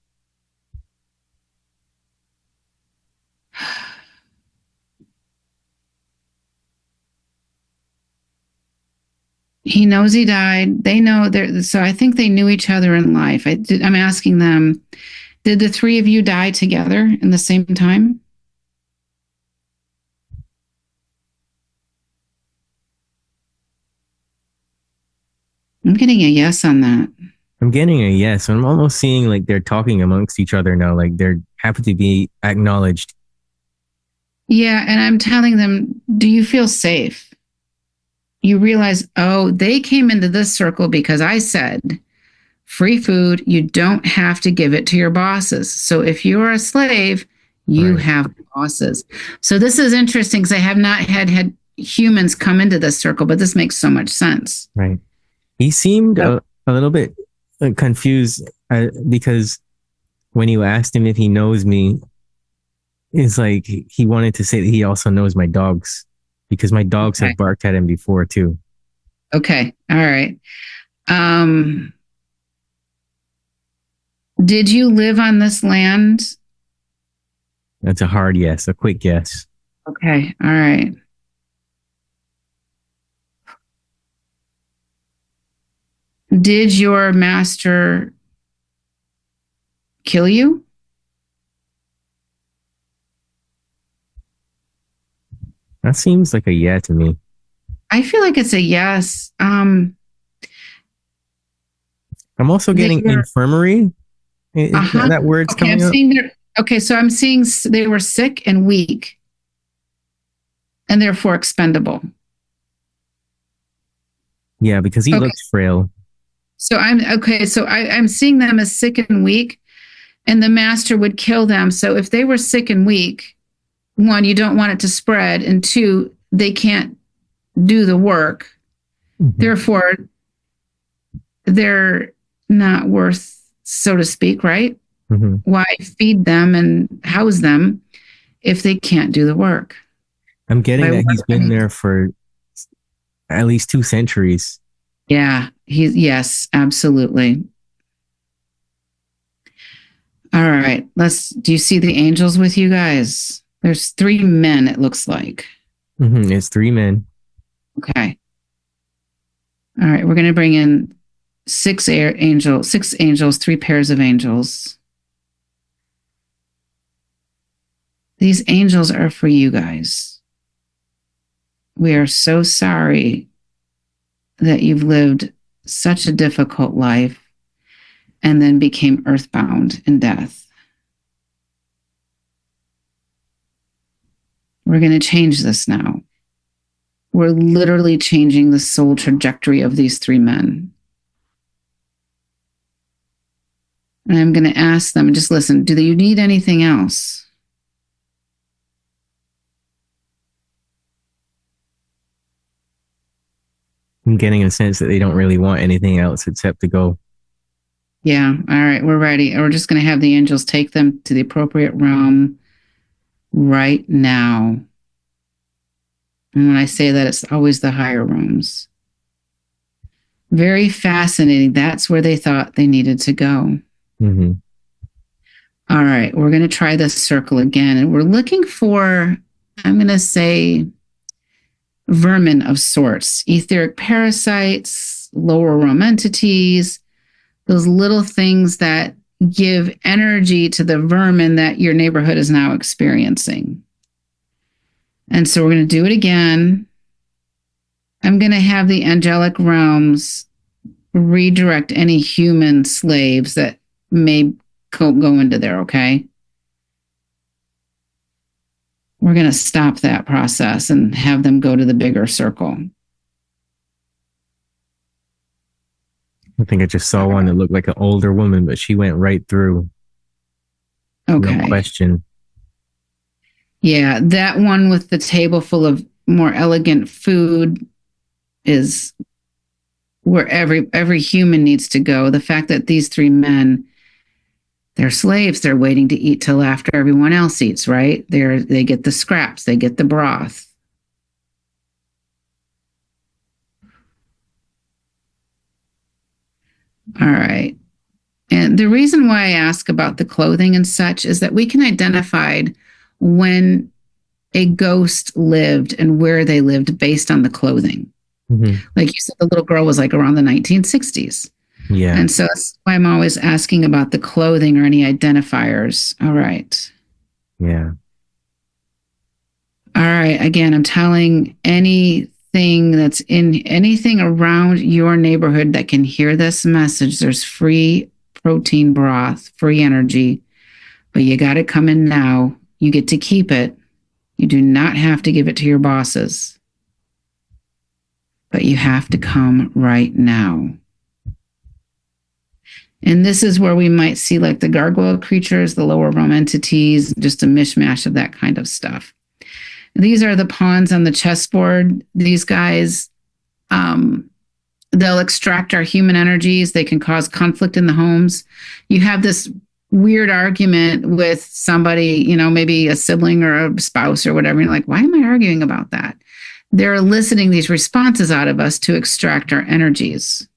He knows he died. They know so I think they knew each other in life. I'm asking them, did the three of you die together in the same time? I'm getting a yes on that.
I'm getting a yes. I'm almost seeing like they're talking amongst each other now. Like they're happy to be acknowledged.
Yeah, and I'm telling them, do you feel safe? You realize, oh, they came into this circle because I said, free food, you don't have to give it to your bosses. So if you're a slave, you have bosses. So this is interesting because I have not had humans come into this circle, but this makes so much sense.
Right. He seemed a little bit confused because when you asked him if he knows me, it's like he wanted to say that he also knows my dogs because my dogs have barked at him before too.
Okay. All right. Did you live on this land?
That's a hard yes, a quick yes.
Okay. All right. Did your master kill you?
That seems like a yeah to me.
I feel like it's a yes.
I'm also getting infirmary. That word's coming up.
So I'm seeing they were sick and weak and therefore expendable.
Yeah, because he looks frail.
So I'm seeing them as sick and weak, and the master would kill them. So if they were sick and weak, one, you don't want it to spread, and two, they can't do the work. Mm-hmm. Therefore, they're not worth, so to speak, right? Mm-hmm. Why feed them and house them if they can't do the work?
I'm getting that he's been there for at least 2 centuries.
Yeah, yes, absolutely. All right, do you see the angels with you guys? There's 3 men, it looks like.
Mm-hmm. It's 3 men.
Okay. All right, we're going to bring in 6 angels, 3 pairs of angels. These angels are for you guys. We are so sorry that you've lived such a difficult life and then became earthbound in death. We're going to change this now. We're literally changing the soul trajectory of these 3 men. And I'm going to ask them, just listen, do you need anything else?
I'm getting a sense that they don't really want anything else except to go.
Yeah. All right. We're ready. We're just going to have the angels take them to the appropriate realm right now. And when I say that, it's always the higher realms. Very fascinating. That's where they thought they needed to go. Mm-hmm. All right. We're going to try this circle again. And we're looking for, I'm going to say, vermin of sorts, etheric parasites, lower realm entities, those little things that give energy to the vermin that your neighborhood is now experiencing. And so we're going to do it again. I'm going to have the angelic realms redirect any human slaves that may go into there, okay? We're going to stop that process and have them go to the bigger circle.
I think I just saw one that looked like an older woman, but she went right through.
Okay.
No question.
Yeah, that one with the table full of more elegant food is where every human needs to go. The fact that these three men, they're slaves, they're waiting to eat till after everyone else eats, right? They get the scraps, they get the broth. All right. And the reason why I ask about the clothing and such is that we can identify when a ghost lived and where they lived based on the clothing.
Mm-hmm.
Like you said, the little girl was like around the 1960s.
Yeah.
And so that's why I'm always asking about the clothing or any identifiers. All right.
Yeah.
All right. Again, I'm telling anything that's in anything around your neighborhood that can hear this message, there's free protein broth, free energy, but you got to come in now. You get to keep it. You do not have to give it to your bosses, but you have to come right now. And this is where we might see like the gargoyle creatures, the lower realm entities, just a mishmash of that kind of stuff. These are the pawns on the chessboard. These guys, they'll extract our human energies. They can cause conflict in the homes. You have this weird argument with somebody, maybe a sibling or a spouse or whatever. You're like, why am I arguing about that? They're eliciting these responses out of us to extract our energies.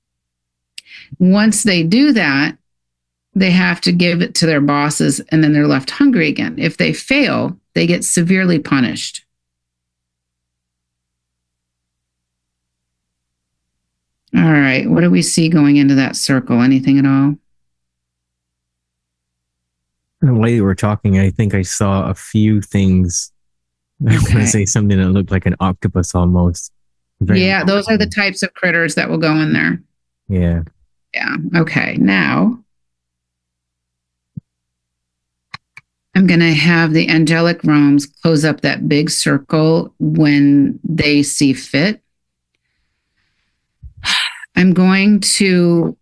Once they do that, they have to give it to their bosses and then they're left hungry again. If they fail, they get severely punished. All right. What do we see going into that circle? Anything at all?
The way you were talking, I think I saw a few things. Okay. I was going to say something that looked like an octopus almost.
Yeah, those are the types of critters that will go in there.
Yeah.
Yeah. Okay. Now, I'm going to have the angelic realms close up that big circle when they see fit. I'm going to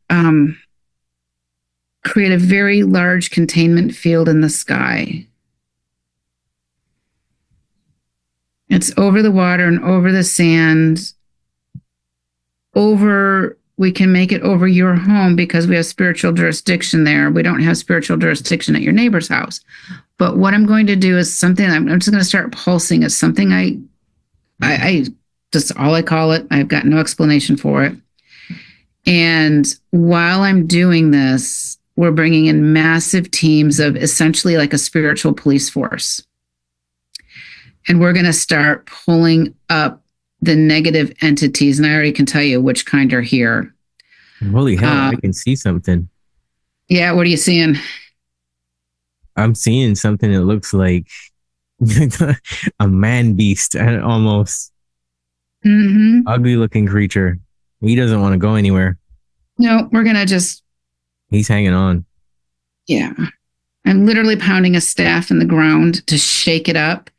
create a very large containment field in the sky. It's over the water and over the sand. We can make it over your home because we have spiritual jurisdiction there. We don't have spiritual jurisdiction at your neighbor's house. But what I'm going to do is something I'm just going to start pulsing. It's something I just all I call it. I've got no explanation for it. And while I'm doing this, we're bringing in massive teams of essentially like a spiritual police force. And we're going to start pulling up the negative entities. And I already can tell you which kind are here.
Holy hell, I can see something.
Yeah, what are you seeing?
I'm seeing something that looks like a man beast, almost.
Mm-hmm.
Ugly looking creature. He doesn't want to go anywhere.
No, we're going to just...
He's hanging on.
Yeah. I'm literally pounding a staff in the ground to shake it up.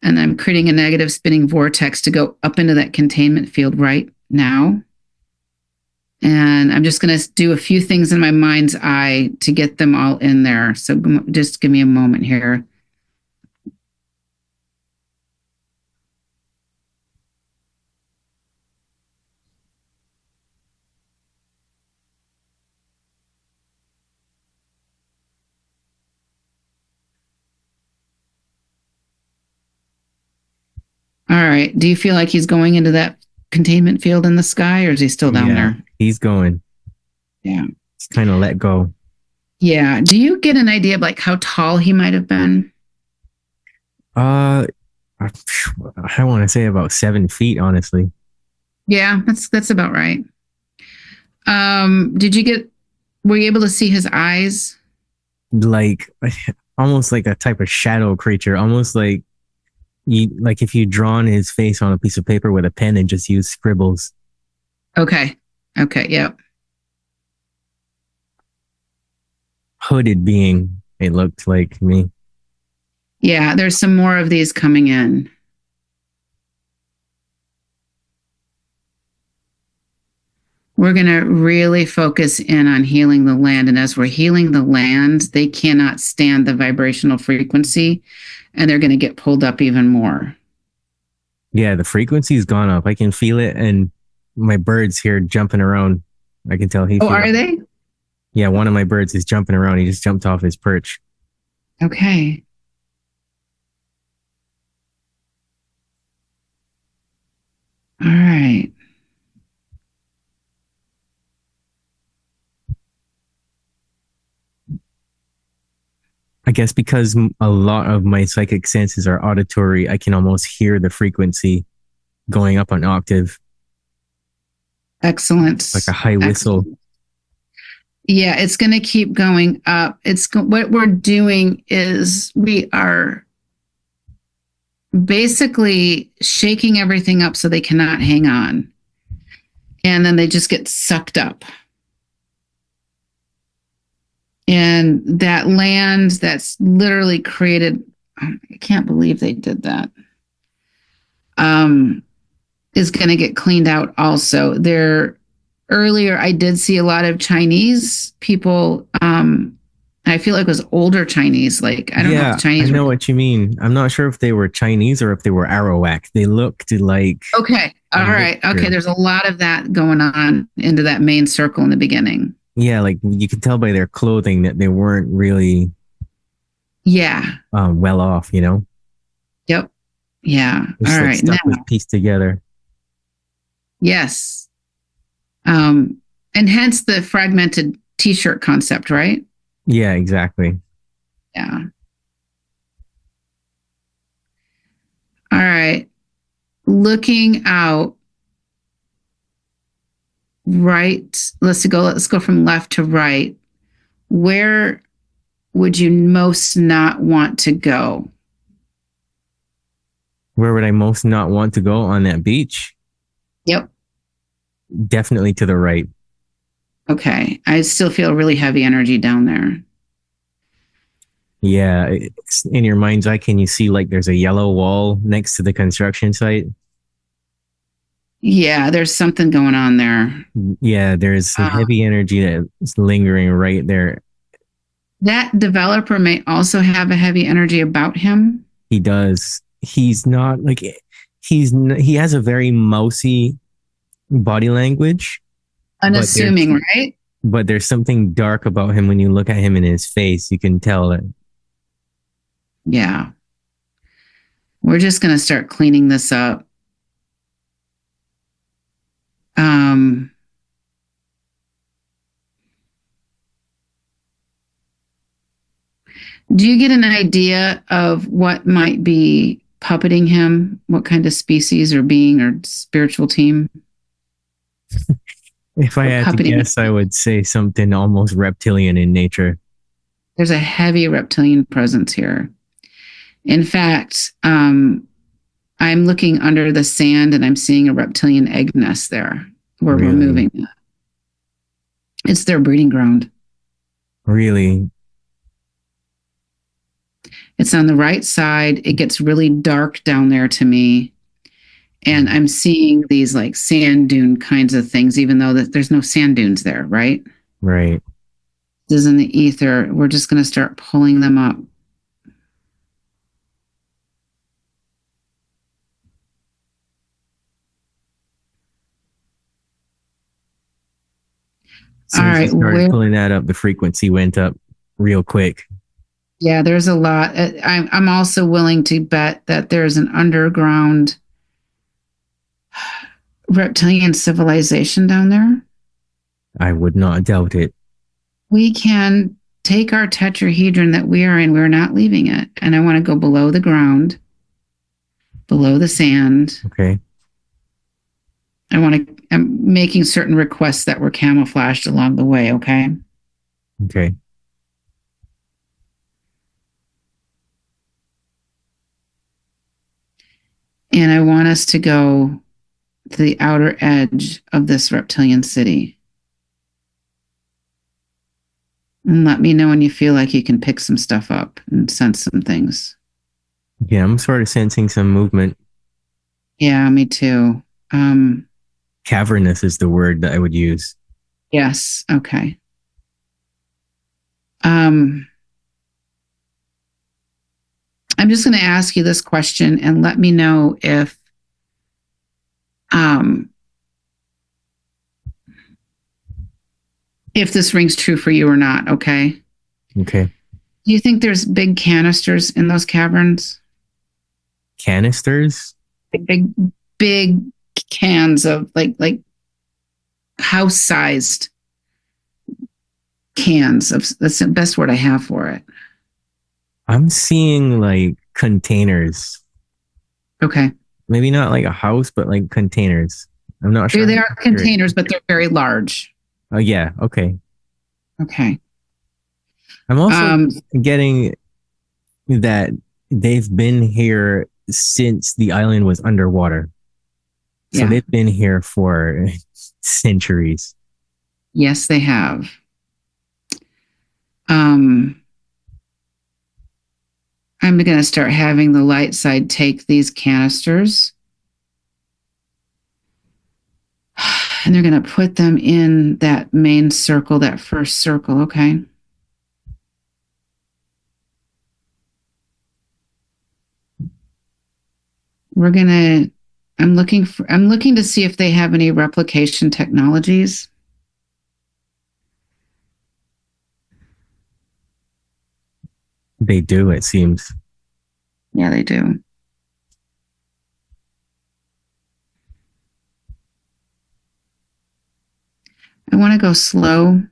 And I'm creating a negative spinning vortex to go up into that containment field right now. And I'm just going to do a few things in my mind's eye to get them all in there. So just give me a moment here. All right. Do you feel like he's going into that containment field in the sky, or is he still down there?
He's going.
Yeah.
He's kind of let go.
Yeah. Do you get an idea of like how tall he might have been?
I want to say about 7 feet, honestly.
Yeah, that's about right. Were you able to see his eyes?
Like almost like a type of shadow creature, almost like like if you drawn his face on a piece of paper with a pen and just use scribbles.
Okay. Okay. Yep.
Hooded being, it looked like me.
Yeah. There's some more of these coming in. We're going to really focus in on healing the land. And as we're healing the land, they cannot stand the vibrational frequency and they're going to get pulled up even more.
Yeah, the frequency's gone up. I can feel it, and my bird's here jumping around. I can tell he
Oh,
feels
are
it.
they?
Yeah, one of my birds is jumping around. He just jumped off his perch.
Okay. All right.
I guess because a lot of my psychic senses are auditory, I can almost hear the frequency going up an octave,
Excellent.
like a high whistle.
Excellent. Yeah, it's going to keep going up. What we're doing is we are basically shaking everything up so they cannot hang on. And then they just get sucked up. And that land that's literally created, I can't believe they did that, is going to get cleaned out also. Earlier, I did see a lot of Chinese people. I feel like it was older Chinese. Like, I don't know if the Chinese
I know what you mean. I'm not sure if they were Chinese or if they were Arawak. They looked like...
Okay. All right. Okay. There's a lot of that going on into that main circle in the beginning.
Yeah, like you could tell by their clothing that they weren't really well off, you know?
Yep. Yeah.
Just
all
like
right.
stuff was pieced together.
Yes. And hence the fragmented t-shirt concept, right?
Yeah, exactly.
Yeah. All right. Looking out right. Let's go from left to right. Where would you most not want to go?
Where would I most not want to go on that beach?
Yep.
Definitely to the right.
Okay. I still feel really heavy energy down there.
Yeah. In your mind's eye, can you see like there's a yellow wall next to the construction site?
Yeah, there's something going on there.
Yeah, there's some heavy energy that's lingering right there.
That developer may also have a heavy energy about him.
He does. He's not like he has a very mousy body language.
Unassuming, right?
But there's something dark about him when you look at him in his face. You can tell it.
Yeah. We're just going to start cleaning this up. Do you get an idea of what might be puppeting him? What kind of species or being or spiritual team?
If I had to guess, I would say something almost reptilian in nature.
There's a heavy reptilian presence here. In fact, I'm looking under the sand and I'm seeing a reptilian egg nest there where we're moving. It's their breeding ground.
Really?
It's on the right side. It gets really dark down there to me. And I'm seeing these like sand dune kinds of things, even though there's no sand dunes there, right?
Right.
This is in the ether. We're just going to start pulling them up.
So as you started pulling that up, the frequency went up real quick.
Yeah, there's a lot. I'm also willing to bet that there's an underground reptilian civilization down there.
I would not doubt it.
We can take our tetrahedron that we are in. We're not leaving it. And I want to go below the ground, below the sand.
Okay.
I'm making certain requests that were camouflaged along the way. Okay.
Okay.
And I want us to go to the outer edge of this reptilian city. And let me know when you feel like you can pick some stuff up and sense some things.
Yeah, I'm sort of sensing some movement.
Yeah, me too.
Cavernous is the word that I would use.
Yes. Okay. I'm just going to ask you this question and let me know if this rings true for you or not. Okay.
Okay.
Do you think there's big canisters in those caverns?
Canisters?
Big cans of like house-sized cans of, that's the best word I have for it.
I'm seeing like containers.
Okay.
Maybe not like a house, but like containers. I'm not sure.
They are containers, but they're very large.
Oh, yeah. Okay.
Okay.
I'm also getting that they've been here since the island was underwater. So they've been here for centuries.
Yes, they have. I'm going to start having the light side take these canisters and they're going to put them in that main circle, that first circle. Okay. I'm looking to see if they have any replication technologies.
They do, it seems.
Yeah, they do. I want to go slow.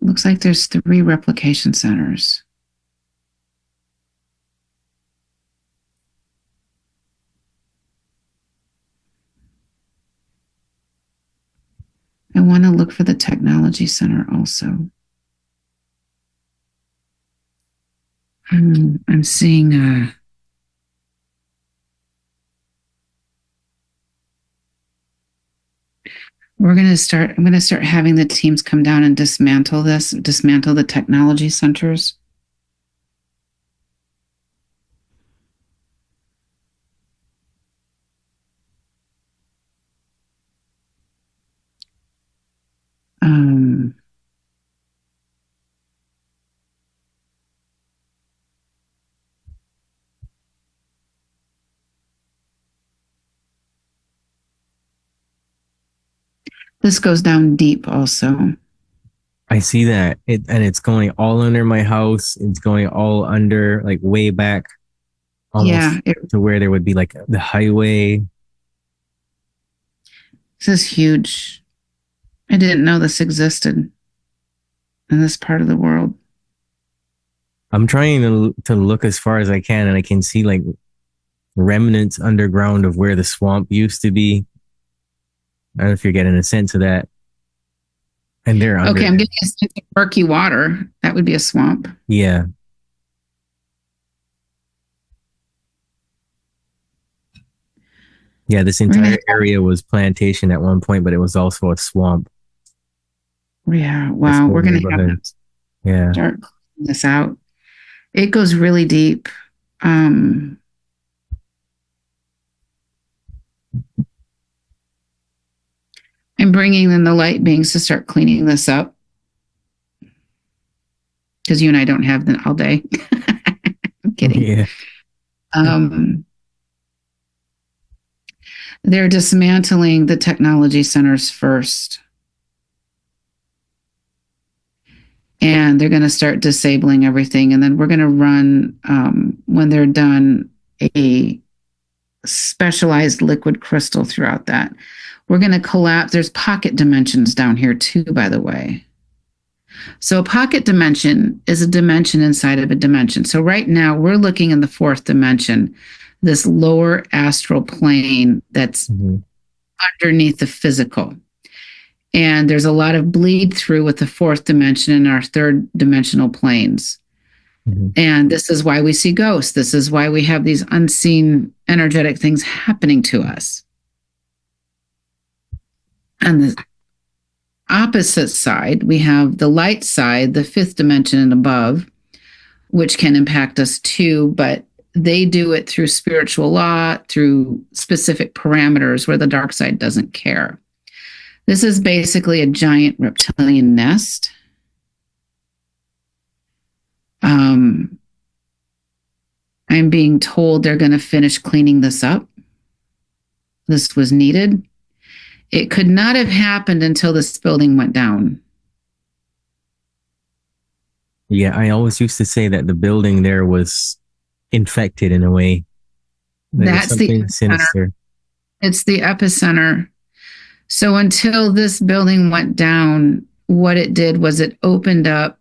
Looks like there's 3 replication centers. I want to look for the technology center also. I'm seeing I'm going to start having the teams come down and dismantle the technology centers. This goes down deep also.
I see that. It's going all under my house. It's going all under, like way back, almost to where there would be like the highway.
This is huge. I didn't know this existed in this part of the world.
I'm trying to look as far as I can, and I can see like remnants underground of where the swamp used to be. I don't know if you're getting a sense of that. And they're under.
Okay, I'm getting a sense of murky water. That would be a swamp.
Yeah. Yeah, this entire area was plantation at one point, but it was also a swamp.
Yeah, wow. We're going to have to start cleaning this out. It goes really deep. I'm bringing in the light beings to start cleaning this up. Because you and I don't have them all day. I'm kidding.
Yeah.
They're dismantling the technology centers first. And they're going to start disabling everything. And then we're going to run, when they're done, a specialized liquid crystal throughout that. We're going to collapse. There's pocket dimensions down here too, by the way. So a pocket dimension is a dimension inside of a dimension. So right now we're looking in the 4th dimension, this lower astral plane that's underneath the physical. And there's a lot of bleed through with the fourth dimension and our third dimensional planes. And this is why we see ghosts. This is why we have these unseen energetic things happening to us. On the opposite side, we have the light side, the fifth dimension and above, which can impact us too, but they do it through spiritual law, through specific parameters where the dark side doesn't care. This is basically a giant reptilian nest. I'm being told they're going to finish cleaning this up. This was needed. It could not have happened until this building went down.
Yeah, I always used to say that the building there was infected in a way.
That's the
something sinister.
It's the epicenter. So until this building went down, what it did was it opened up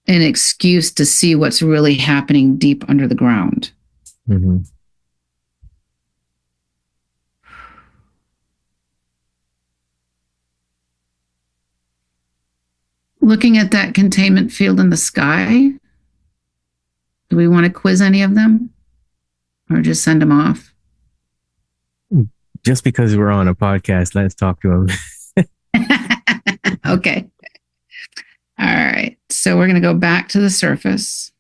an excuse to see what's really happening deep under the ground.
Mm-hmm.
Looking at that containment field in the sky, do we want to quiz any of them or just send them off?
Just because we're on a podcast, let's talk to them.
Okay. All right. So we're going to go back to the surface.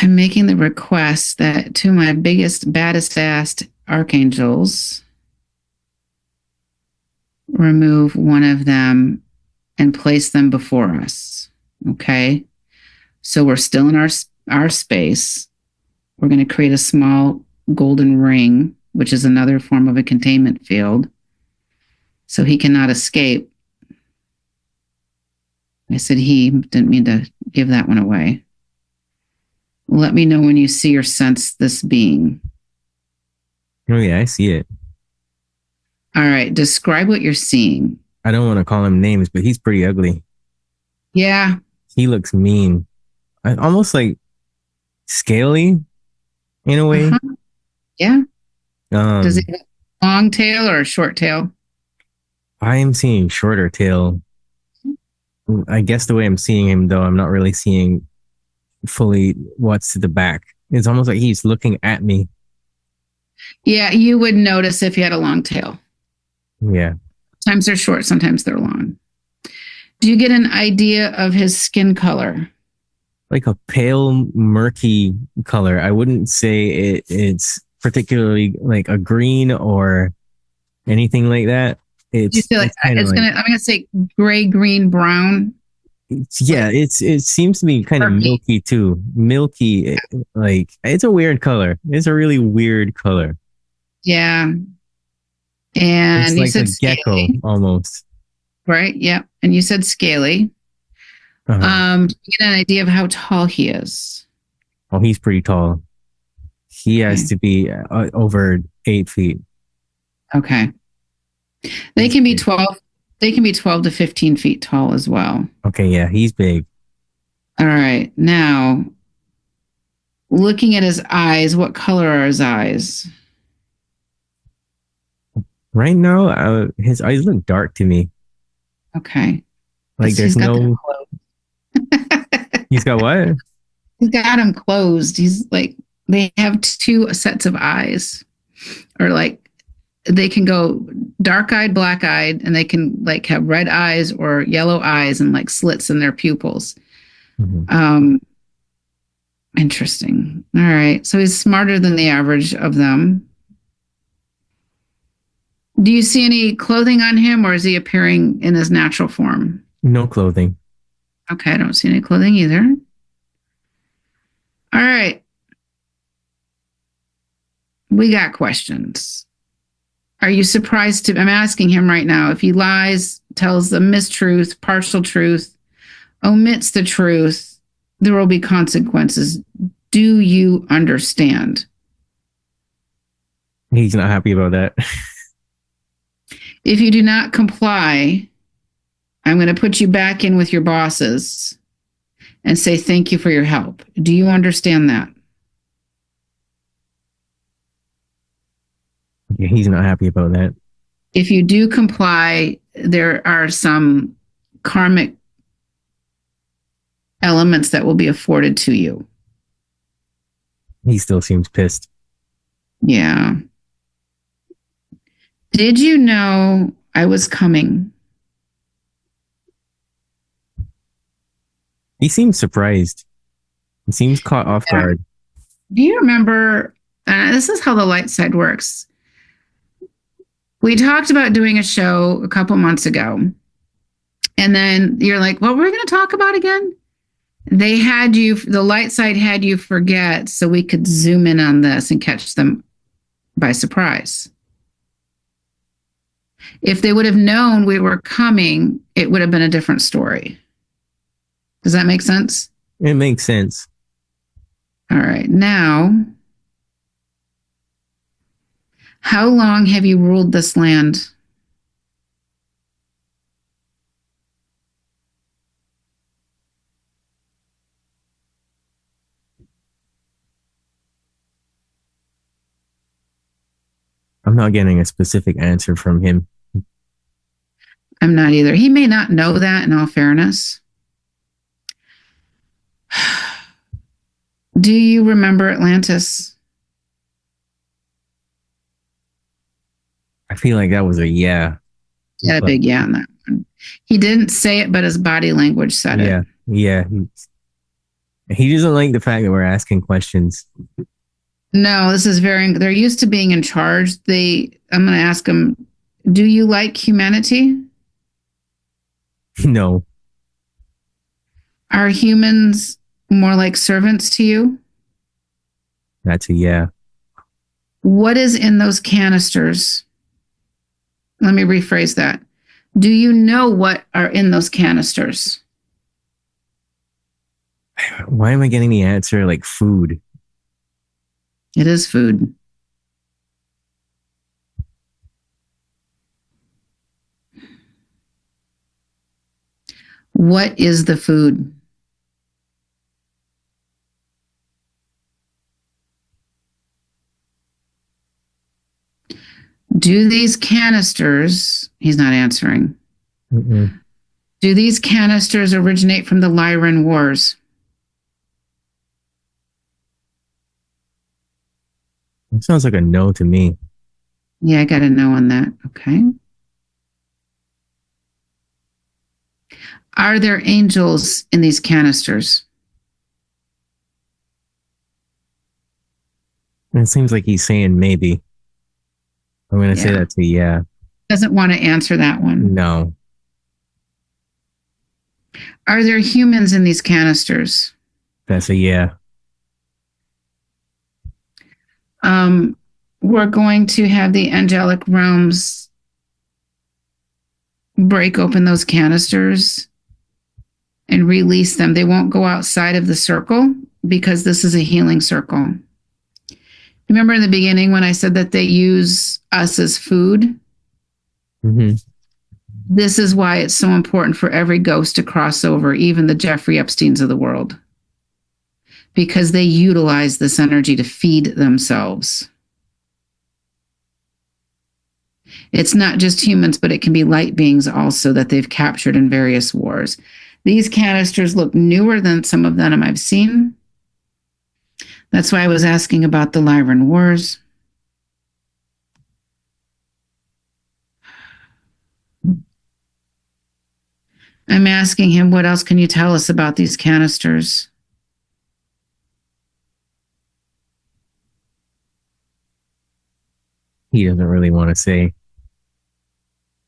I'm making the request that to my biggest, baddest ass archangels, remove one of them and place them before us. Okay. So we're still in our space. We're going to create a small golden ring, which is another form of a containment field, so he cannot escape. I said he, didn't mean to give that one away. Let me know when you see or sense this being.
Oh yeah, I see it.
All right, describe what you're seeing.
I don't want to call him names, but he's pretty ugly.
Yeah.
He looks mean. Almost like scaly in a way.
Uh-huh. Yeah. Does it have a long tail or a short tail?
I am seeing shorter tail. I guess the way I'm seeing him, though, I'm not really seeing fully what's to the back. It's almost like he's looking at me.
Yeah, you would notice if he had a long tail.
Yeah.
Sometimes they're short, sometimes they're long. Do you get an idea of his skin color?
Like a pale, murky color. I wouldn't say it's particularly like a green or anything like that.
You say like I'm gonna say gray, green, brown.
It seems to be kind of milky too. Milky, like it's a weird color. It's a really weird color.
Yeah. And
it's
you
like
said
a gecko almost.
Right. Yeah. And you said scaly.
Uh-huh.
Do you get an idea of how tall he is?
Oh, he's pretty tall. He has to be over 8 feet.
Okay. They can be 12. They can be 12 to 15 feet tall as well.
Okay. Yeah. He's big.
All right. Now, looking at his eyes, what color are his eyes?
Right now, his eyes look dark to me.
Okay.
Like there's no. He's got what?
He's got them closed. He's like, they have two sets of eyes, or like they can go dark-eyed, black-eyed, and they can like have red eyes or yellow eyes and like slits in their pupils. Mm-hmm. Interesting. All right. So he's smarter than the average of them. Do you see any clothing on him, or is he appearing in his natural form?
No clothing.
Okay, I don't see any clothing either. All right. We got questions. Are you surprised I'm asking him right now, if he lies, tells the mistruth, partial truth, omits the truth, there will be consequences. Do you understand?
He's not happy about that.
If you do not comply, I'm going to put you back in with your bosses and say thank you for your help. Do you understand that?
Yeah, he's not happy about that.
If you do comply, there are some karmic elements that will be afforded to you.
He still seems pissed.
Yeah. Did you know I was coming?
He seems surprised. He seems caught off guard.
Do you remember? This is how the light side works. We talked about doing a show a couple months ago. And then you're like, what were we going to talk about again? They had you, the light side had you forget so we could zoom in on this and catch them by surprise. If they would have known we were coming, it would have been a different story. Does that make sense?
It makes sense.
All right. Now, how long have you ruled this land?
I'm not getting a specific answer from him.
I'm not either. He may not know that, in all fairness. Do you remember Atlantis?
I feel like that was a yeah.
He had a big yeah on that one. He didn't say it, but his body language said it.
Yeah. He doesn't like the fact that we're asking questions.
No, this is they're used to being in charge. I'm going to ask him, do you like humanity?
No.
Are humans more like servants to you?
That's a yeah.
What is in those canisters? Let me rephrase that. Do you know what are in those canisters?
Why am I getting the answer like food?
It is food. What is the food? Do these canisters, he's not answering.
Mm-mm.
Do these canisters originate from the Lyran Wars?
It sounds like a no to me.
Yeah, I got a no on that. Okay. Are there angels in these canisters?
It seems like he's saying maybe. I'm going to say that's a yeah.
Doesn't want to answer that one.
No.
Are there humans in these canisters?
That's a yeah.
We're going to have the angelic realms break open those canisters and release them. They won't go outside of the circle because this is a healing circle. Remember in the beginning when I said that they use us as food?
Mm-hmm.
This is why it's so important for every ghost to cross over, even the Jeffrey Epsteins of the world, because they utilize this energy to feed themselves. It's not just humans, but it can be light beings also that they've captured in various wars. These canisters look newer than some of them I've seen. That's why I was asking about the Lyran Wars. I'm asking him, what else can you tell us about these canisters?
He doesn't really want to say.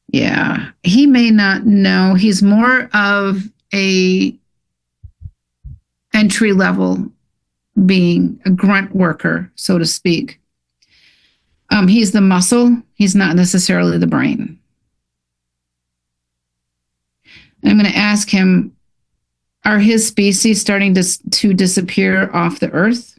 Yeah, he may not know. He's more of a entry level being, a grunt worker, so to speak. He's the muscle. He's not necessarily the brain. I'm going to ask him, are his species starting to disappear off the earth?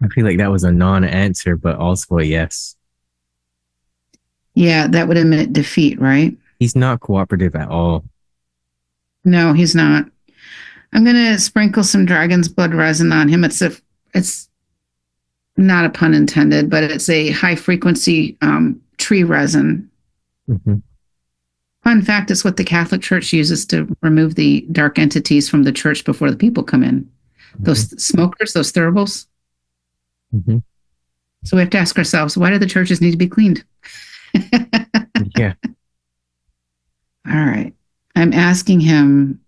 I feel like that was a non-answer, but also a yes.
Yeah, that would admit defeat, right?
He's not cooperative at all.
No, he's not. I'm going to sprinkle some dragon's blood resin on him. It's not a pun intended, but it's a high frequency tree resin.
Mm-hmm.
Fun fact, it's what the Catholic Church uses to remove the dark entities from the church before the people come in.
Mm-hmm.
Those smokers, those thuribles.
Mm-hmm.
So we have to ask ourselves, why do the churches need to be cleaned?
Yeah.
All right. I'm asking him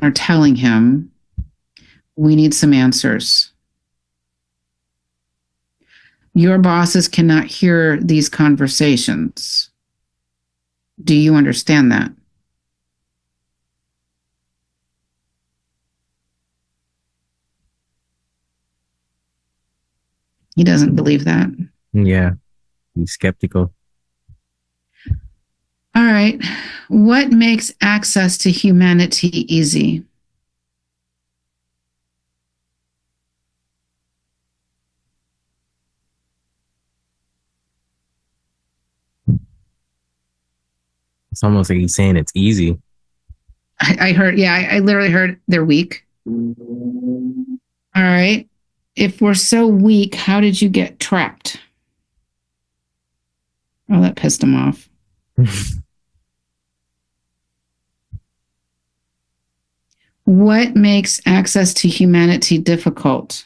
or telling him we need some answers. Your bosses cannot hear these conversations. Do you understand that? He doesn't believe that.
Yeah. He's skeptical.
All right. What makes access to humanity easy?
It's almost like he's saying it's easy.
I heard, yeah, I literally heard they're weak. All right. If we're so weak, how did you get trapped? Oh, that pissed him off. What makes access to humanity difficult?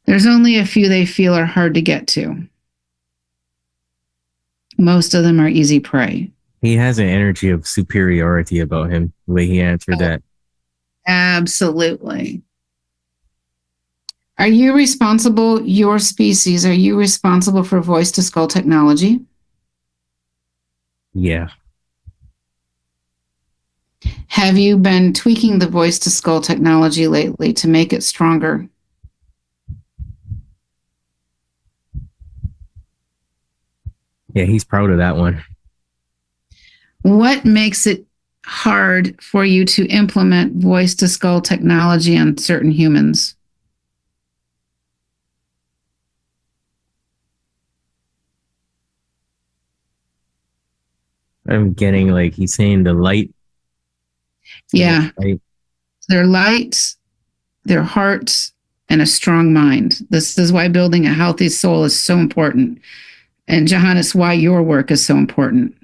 There's only a few they feel are hard to get to. Most of them are easy prey.
He has an energy of superiority about him, the way he answered that.
Absolutely. Are you responsible, your species, are you responsible for voice to skull technology?
Yeah.
Have you been tweaking the voice to skull technology lately to make it stronger?
Yeah, he's proud of that one.
What makes it hard for you to implement voice to skull technology on certain humans?
I'm getting like he's saying the light.
Yeah.
Light.
Their light, their heart, and a strong mind. This is why building a healthy soul is so important. And Johannes, why your work is so important.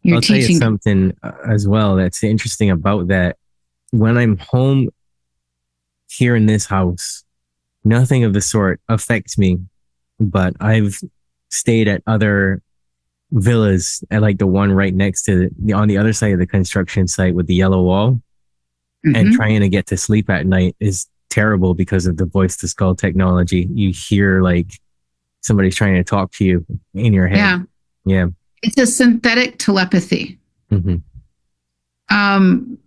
I'll tell you something as well that's interesting about that. When I'm home here in this house, nothing of the sort affects me, but I've stayed at other villas, at like the one right next to on the other side of the construction site with the yellow wall. Mm-hmm. And trying to get to sleep at night is terrible because of the voice to skull technology. You hear like somebody's trying to talk to you in your head.
Yeah.
Yeah.
It's a synthetic telepathy.
Mm-hmm.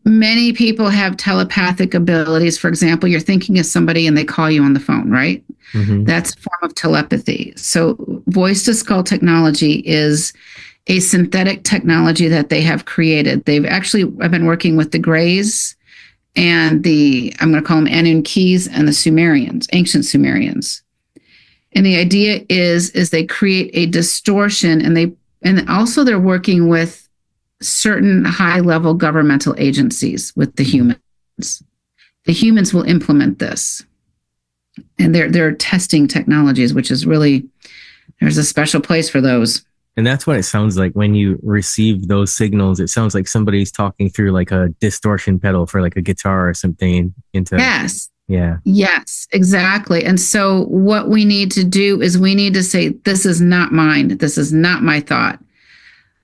Many people have telepathic abilities. For example, you're thinking of somebody and they call you on the phone, right? Mm-hmm. That's a form of telepathy. So voice to skull technology is a synthetic technology that they have created. I've been working with the Greys and I'm going to call them Anunnakis and the Sumerians, ancient Sumerians. And the idea is they create a distortion and also they're working with certain high-level governmental agencies with the humans. The humans will implement this. And they're testing technologies, which is really, there's a special place for those.
And that's what it sounds like when you receive those signals. It sounds like somebody's talking through like a distortion pedal for like a guitar or something into.
Yes.
Yeah.
Yes, exactly. And so what we need to do is we need to say, this is not mine. This is not my thought.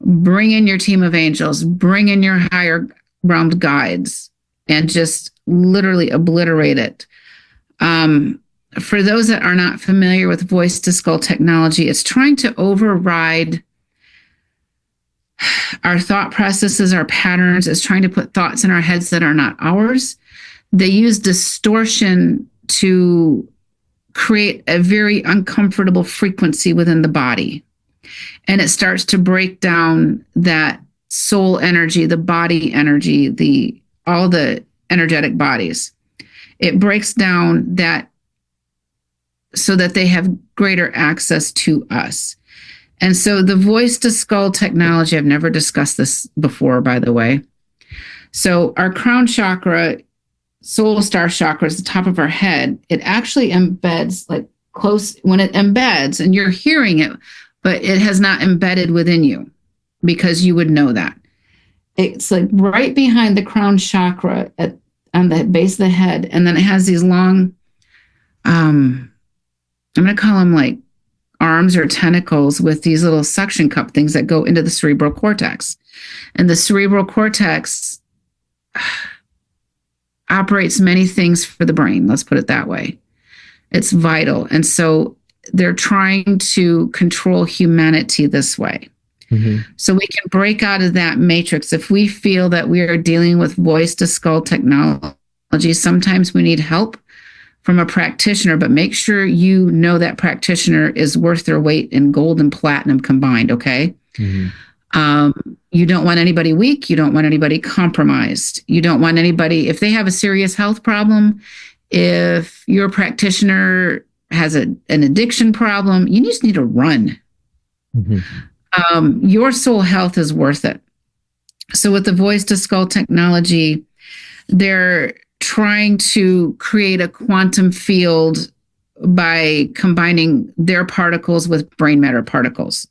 Bring in your team of angels, bring in your higher realmed guides, and just literally obliterate it. For those that are not familiar with voice to skull technology, it's trying to override our thought processes, our patterns. It's trying to put thoughts in our heads that are not ours. They use distortion to create a very uncomfortable frequency within the body. And it starts to break down that soul energy, the body energy, all the energetic bodies. It breaks down that so that they have greater access to us. And so the voice to skull technology, I've never discussed this before, by the way. So our crown chakra, soul star chakra is the top of our head. It actually embeds like close when it embeds and you're hearing it, but it has not embedded within you because you would know that. It's like right behind the crown chakra on the base of the head. And then it has these long, I'm going to call them like arms or tentacles with these little suction cup things that go into the cerebral cortex. And the cerebral cortex operates many things for the brain. Let's put it that way. It's vital. And so they're trying to control humanity this way. Mm-hmm. So we can break out of that matrix. If we feel that we are dealing with voice to skull technology, sometimes we need help from a practitioner, but make sure you know that practitioner is worth their weight in gold and platinum combined, okay? Mm-hmm. You don't want anybody weak. You don't want anybody compromised. You don't want anybody, if they have a serious health problem, if your practitioner has an addiction problem, you just need to run. Mm-hmm. Your soul health is worth it. So with the voice to skull technology, they're trying to create a quantum field by combining their particles with brain matter particles.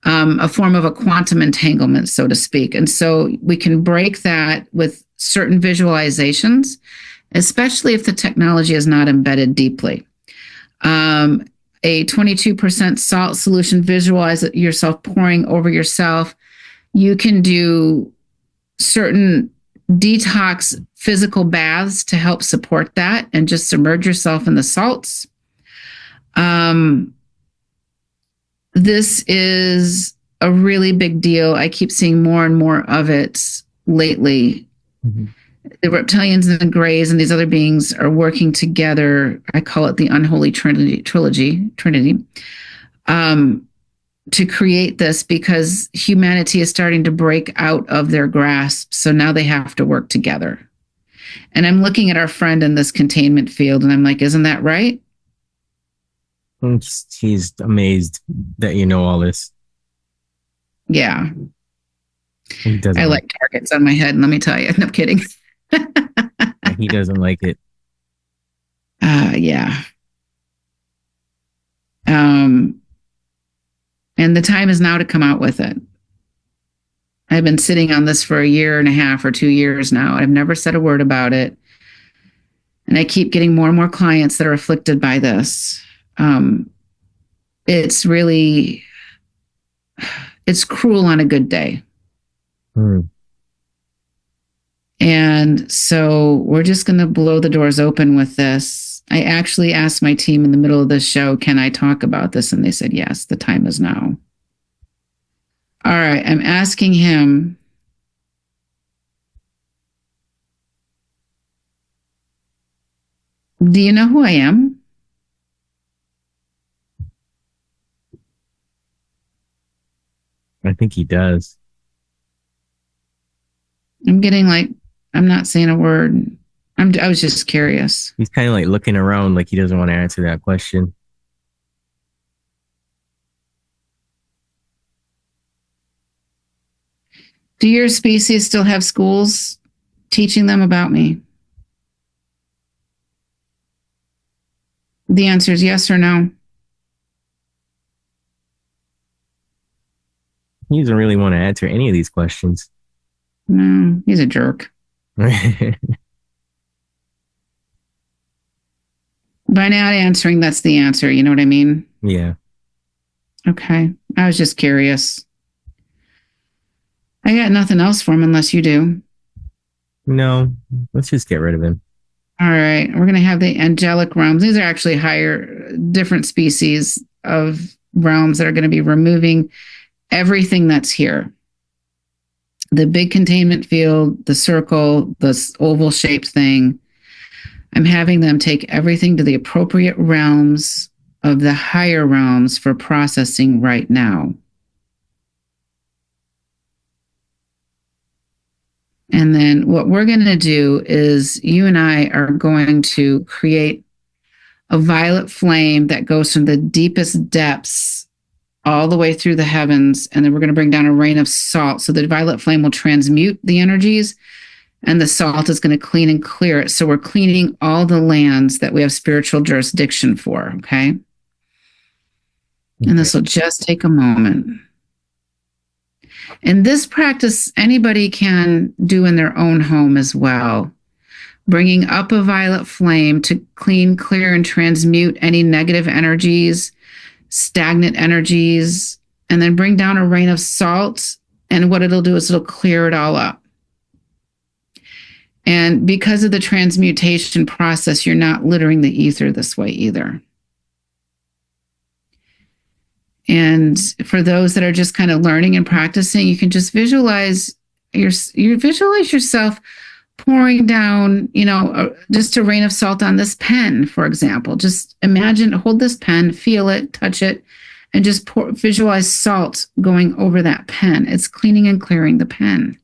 A form of a quantum entanglement, so to speak. And so we can break that with certain visualizations, especially if the technology is not embedded deeply. A 22% salt solution, visualize yourself pouring over yourself. You can do certain detox physical baths to help support that and just submerge yourself in the salts. This is a really big deal. I keep seeing more and more of it lately. Mm-hmm. The reptilians and the grays and these other beings are working together. I call it the unholy trinity, to create this because humanity is starting to break out of their grasp. So now they have to work together. And I'm looking at our friend in this containment field and I'm like, isn't that right?
He's amazed that you know all this.
Yeah. I like targets on my head, and let me tell you, no kidding.
He doesn't like it.
Yeah. And the time is now to come out with it. I've been sitting on this for a year and a half or 2 years now. I've never said a word about it. And I keep getting more and more clients that are afflicted by this. It's really, it's cruel on a good day. And so we're just going to blow the doors open with this. I actually asked my team in the middle of the show, can I talk about this? And they said, yes, the time is now. All right. I'm asking him. Do you know who I am?
I think he does.
I'm getting like, I'm not saying a word. I was just curious.
He's kind of like looking around like he doesn't want to answer that question.
Do your species still have schools teaching them about me? The answer is yes or no.
He doesn't really want to answer any of these questions.
No, he's a jerk. By not answering, that's the answer. You know what I mean?
Yeah.
Okay. I was just curious. I got nothing else for him unless you do.
No, let's just get rid of him.
All right. We're going to have the angelic realms. These are actually higher, different species of realms that are going to be removing everything that's here. The big containment field, the circle, the oval shaped thing. I'm having them take everything to the appropriate realms of the higher realms for processing right now. And then what we're going to do is you and I are going to create a violet flame that goes from the deepest depths all the way through the heavens. And then we're going to bring down a rain of salt. So the violet flame will transmute the energies and the salt is going to clean and clear it. So we're cleaning all the lands that we have spiritual jurisdiction for. Okay. And this will just take a moment. And this practice, anybody can do in their own home as well. Bringing up a violet flame to clean, clear, and transmute any negative energies, stagnant energies, and then bring down a rain of salt. And what it'll do is it'll clear it all up. And because of the transmutation process, you're not littering the ether this way either. And for those that are just kind of learning and practicing, you can just visualize yourself pouring down, just a rain of salt on this pen, for example. Just imagine, hold this pen, feel it, touch it, and just visualize salt going over that pen. It's cleaning and clearing the pen.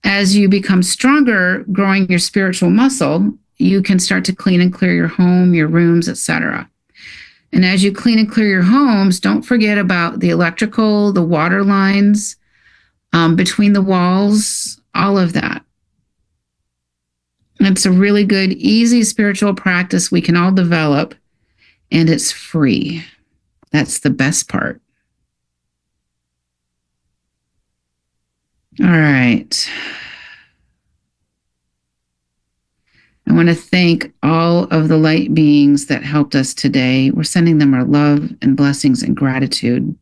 As you become stronger, growing your spiritual muscle, you can start to clean and clear your home, your rooms, etc. And as you clean and clear your homes, don't forget about the electrical, the water lines, between the walls, all of that. It's a really good, easy spiritual practice we can all develop, and it's free. That's the best part. All right. I want to thank all of the light beings that helped us today. We're sending them our love and blessings and gratitude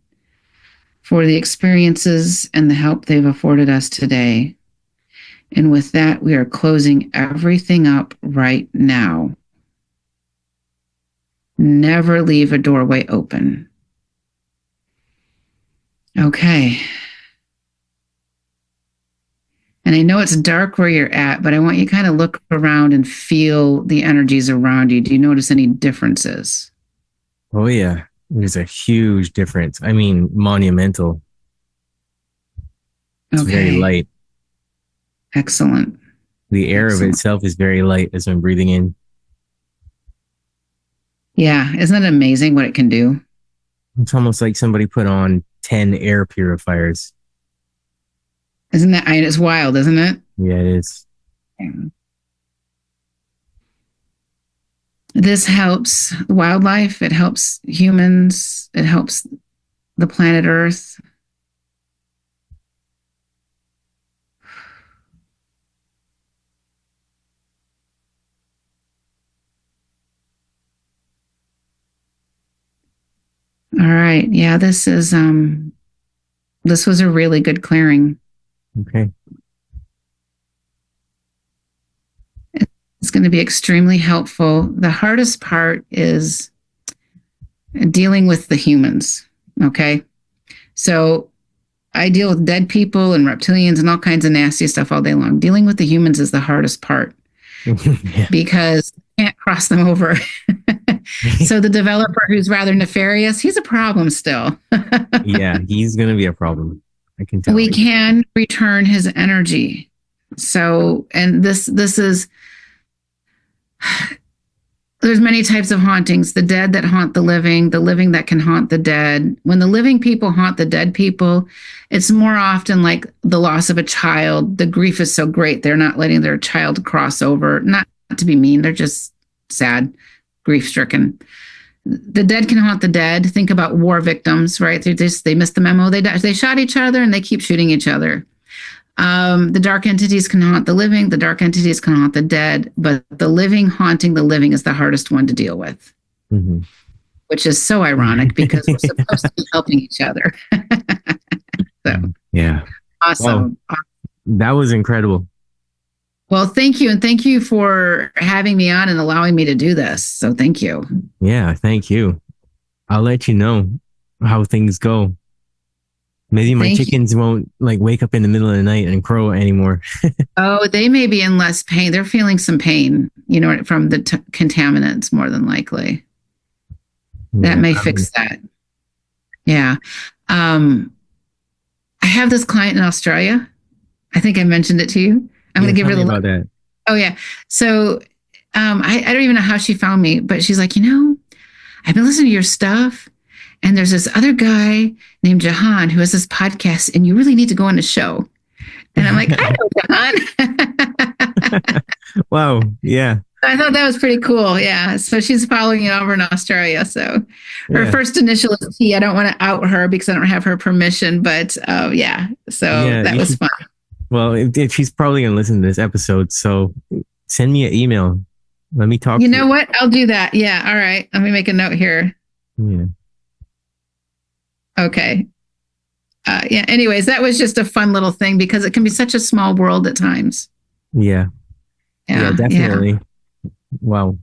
for the experiences and the help they've afforded us today. And with that, we are closing everything up right now. Never leave a doorway open. Okay. And I know it's dark where you're at, but I want you to kind of look around and feel the energies around you. Do you notice any differences?
Oh, yeah. There's a huge difference. I mean, monumental. It's very light.
Excellent.
The air of itself is very light as I'm breathing in.
Yeah. Isn't it amazing what it can do?
It's almost like somebody put on 10 air purifiers.
Isn't that, it's wild, isn't it?
Yeah, it is.
This helps wildlife. It helps humans. It helps the planet Earth. All right. Yeah, this was a really good clearing.
Okay.
It's going to be extremely helpful. The hardest part is dealing with the humans. Okay. So I deal with dead people and reptilians and all kinds of nasty stuff all day long. Dealing with the humans is the hardest part because you can't cross them over. So the developer who's rather nefarious, he's a problem still.
Yeah, he's going to be a problem. I can tell.
We can return his energy. So, and this is, there's many types of hauntings, the dead that haunt the living that can haunt the dead. When the living people haunt the dead people, it's more often like the loss of a child. The grief is so great, they're not letting their child cross over. Not to be mean, they're just sad, grief-stricken. The dead can haunt the dead. Think about war victims, right? They missed the memo. They shot each other and they keep shooting each other. The dark entities can haunt the living. The dark entities can haunt the dead. But the living haunting the living is the hardest one to deal with, which is so ironic because we're supposed to be helping each other. So,
yeah.
Awesome.
Wow. That was incredible.
Well, thank you. And thank you for having me on and allowing me to do this. So thank you.
Yeah, thank you. I'll let you know how things go. Maybe my chickens won't like wake up in the middle of the night and crow anymore.
Oh, they may be in less pain. They're feeling some pain, from the contaminants more than likely. That may fix that. Yeah. I have this client in Australia. I think I mentioned it to you. I'm going to give her
tell
the
me about that.
Oh yeah. So I don't even know how she found me, but she's like, I've been listening to your stuff, and there's this other guy named Jahan who has this podcast, and you really need to go on the show. And I'm like, I know Jahan.
Wow. Yeah.
I thought that was pretty cool. Yeah. So she's following it over in Australia. So her first initial is T. I don't want to out her because I don't have her permission, but yeah. So that was fun.
Well, if she's probably going to listen to this episode, so send me an email. Let me talk.
You know what? I'll do that. Yeah. All right. Let me make a note here.
Yeah.
Okay. Yeah. Anyways, that was just a fun little thing because it can be such a small world at times.
Yeah. Yeah, definitely. Yeah. Wow.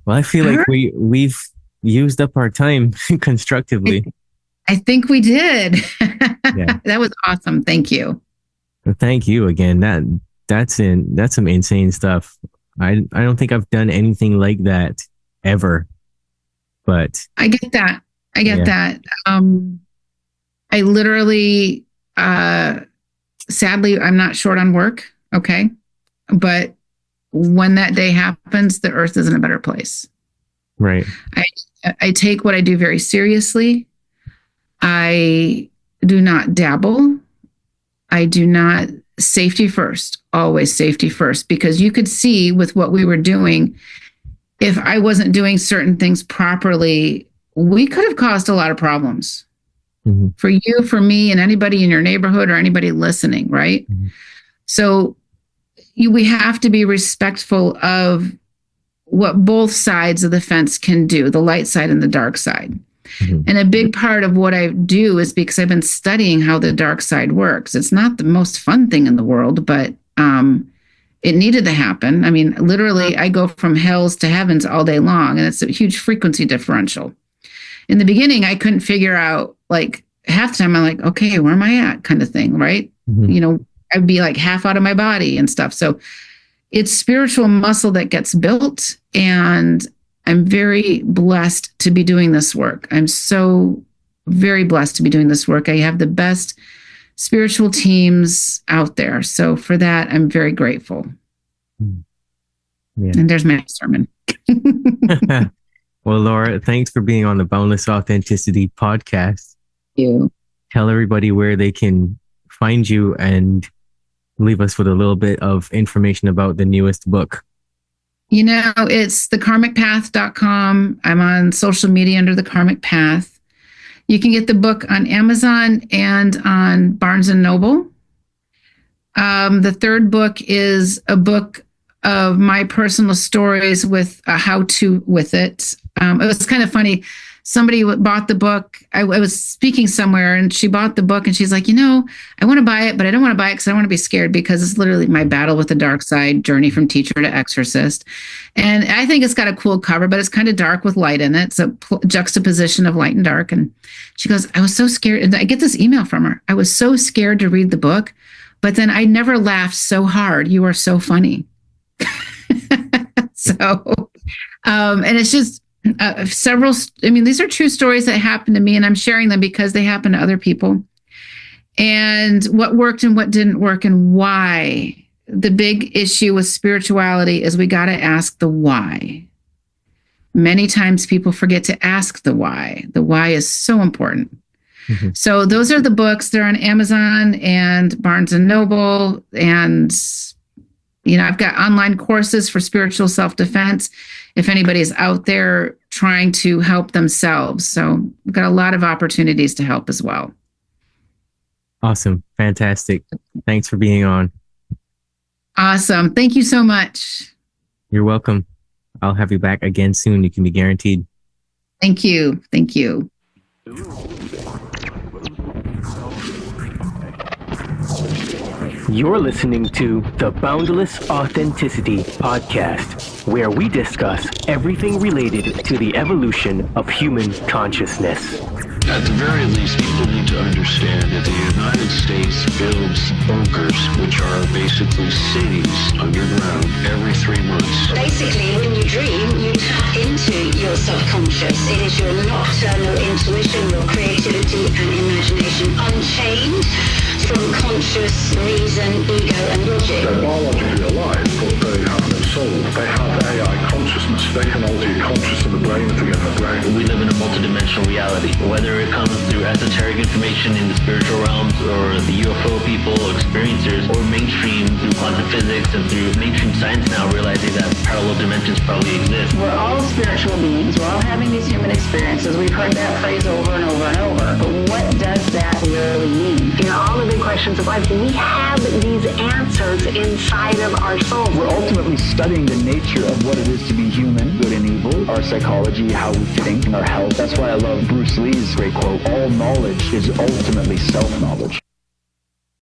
Well, I feel like we've used up our time constructively.
I think we did. Yeah. That was awesome. Thank you.
Well, thank you again. That's some insane stuff. I don't think I've done anything like that ever. But
I get that. That. I literally sadly I'm not short on work, okay? But when that day happens, the earth is in a better place.
Right.
I take what I do very seriously. I do not dabble. I do not safety first, always safety first, because you could see with what we were doing, if I wasn't doing certain things properly, we could have caused a lot of problems for you, for me, and anybody in your neighborhood or anybody listening, right? So we have to be respectful of what both sides of the fence can do, the light side and the dark side. And a big part of what I do is because I've been studying how the dark side works. It's not the most fun thing in the world, but it needed to happen. I mean, literally, I go from hells to heavens all day long, and it's a huge frequency differential. In the beginning, I couldn't figure out, like, half the time I'm like, okay, where am I at kind of thing, right? I'd be like half out of my body and stuff. So it's spiritual muscle that gets built, and I'm very blessed to be doing this work. I'm so very blessed to be doing this work. I have the best spiritual teams out there. So for that, I'm very grateful. Yeah. And there's my sermon.
Well, Laura, thanks for being on the Boundless Authenticity podcast.
Thank you. Tell
everybody where they can find you and leave us with a little bit of information about the newest book.
It's thekarmicpath.com. I'm on social media under The Karmic Path. You can get the book on Amazon and on Barnes & Noble. The third book is a book of my personal stories with a how-to with it. It was kind of funny. Somebody bought the book. I was speaking somewhere, and she bought the book, and she's like, I want to buy it, but I don't want to buy it because I don't want to be scared, because it's literally my battle with the dark side, journey from teacher to exorcist. And I think it's got a cool cover, but it's kind of dark with light in it. It's a juxtaposition of light and dark. And she goes, I was so scared. And I get this email from her. I was so scared to read the book, but then I never laughed so hard. You are so funny. And it's just, several, these are true stories that happened to me, and I'm sharing them because they happen to other people, and what worked and what didn't work, and why. The big issue with spirituality is we got to ask the why. Many times people forget to ask the why. The why is so important. So those are the books. They're on Amazon and Barnes and Noble, and I've got online courses for spiritual self-defense if anybody's out there trying to help themselves. So we've got a lot of opportunities to help as well.
Awesome. Fantastic. Thanks for being on.
Awesome. Thank you so much.
You're welcome. I'll have you back again soon. You can be guaranteed.
Thank you. Thank you.
You're listening to the Boundless Authenticity Podcast, where we discuss everything related to the evolution of human consciousness.
At the very least, people need to understand that the United States builds bunkers, which are basically cities underground, every 3 months.
Basically, when you dream, you tap into your subconscious. It is your nocturnal intuition, your creativity and imagination unchained from subconscious, reason, ego, and logic.
They're biologically alive, but they have no soul. They have AI consciousness. They can alter your consciousness in the brain if they get in the brain.
We live in a multidimensional reality, whether it comes through esoteric information in the spiritual realms, or the UFO people, experiencers, or mainstream through quantum physics and through mainstream science now realizing that parallel dimensions probably exist.
We're all spiritual beings. We're all having these human experiences. We've heard that phrase over and over and over. But what does that really mean?
You know, all the big questions of life, we have these answers inside of our souls.
We're ultimately studying the nature of what it is to be human, good and evil, our psychology, how we think, and our health. That's why I love Bruce Lee's great quote, all knowledge is ultimately self-knowledge.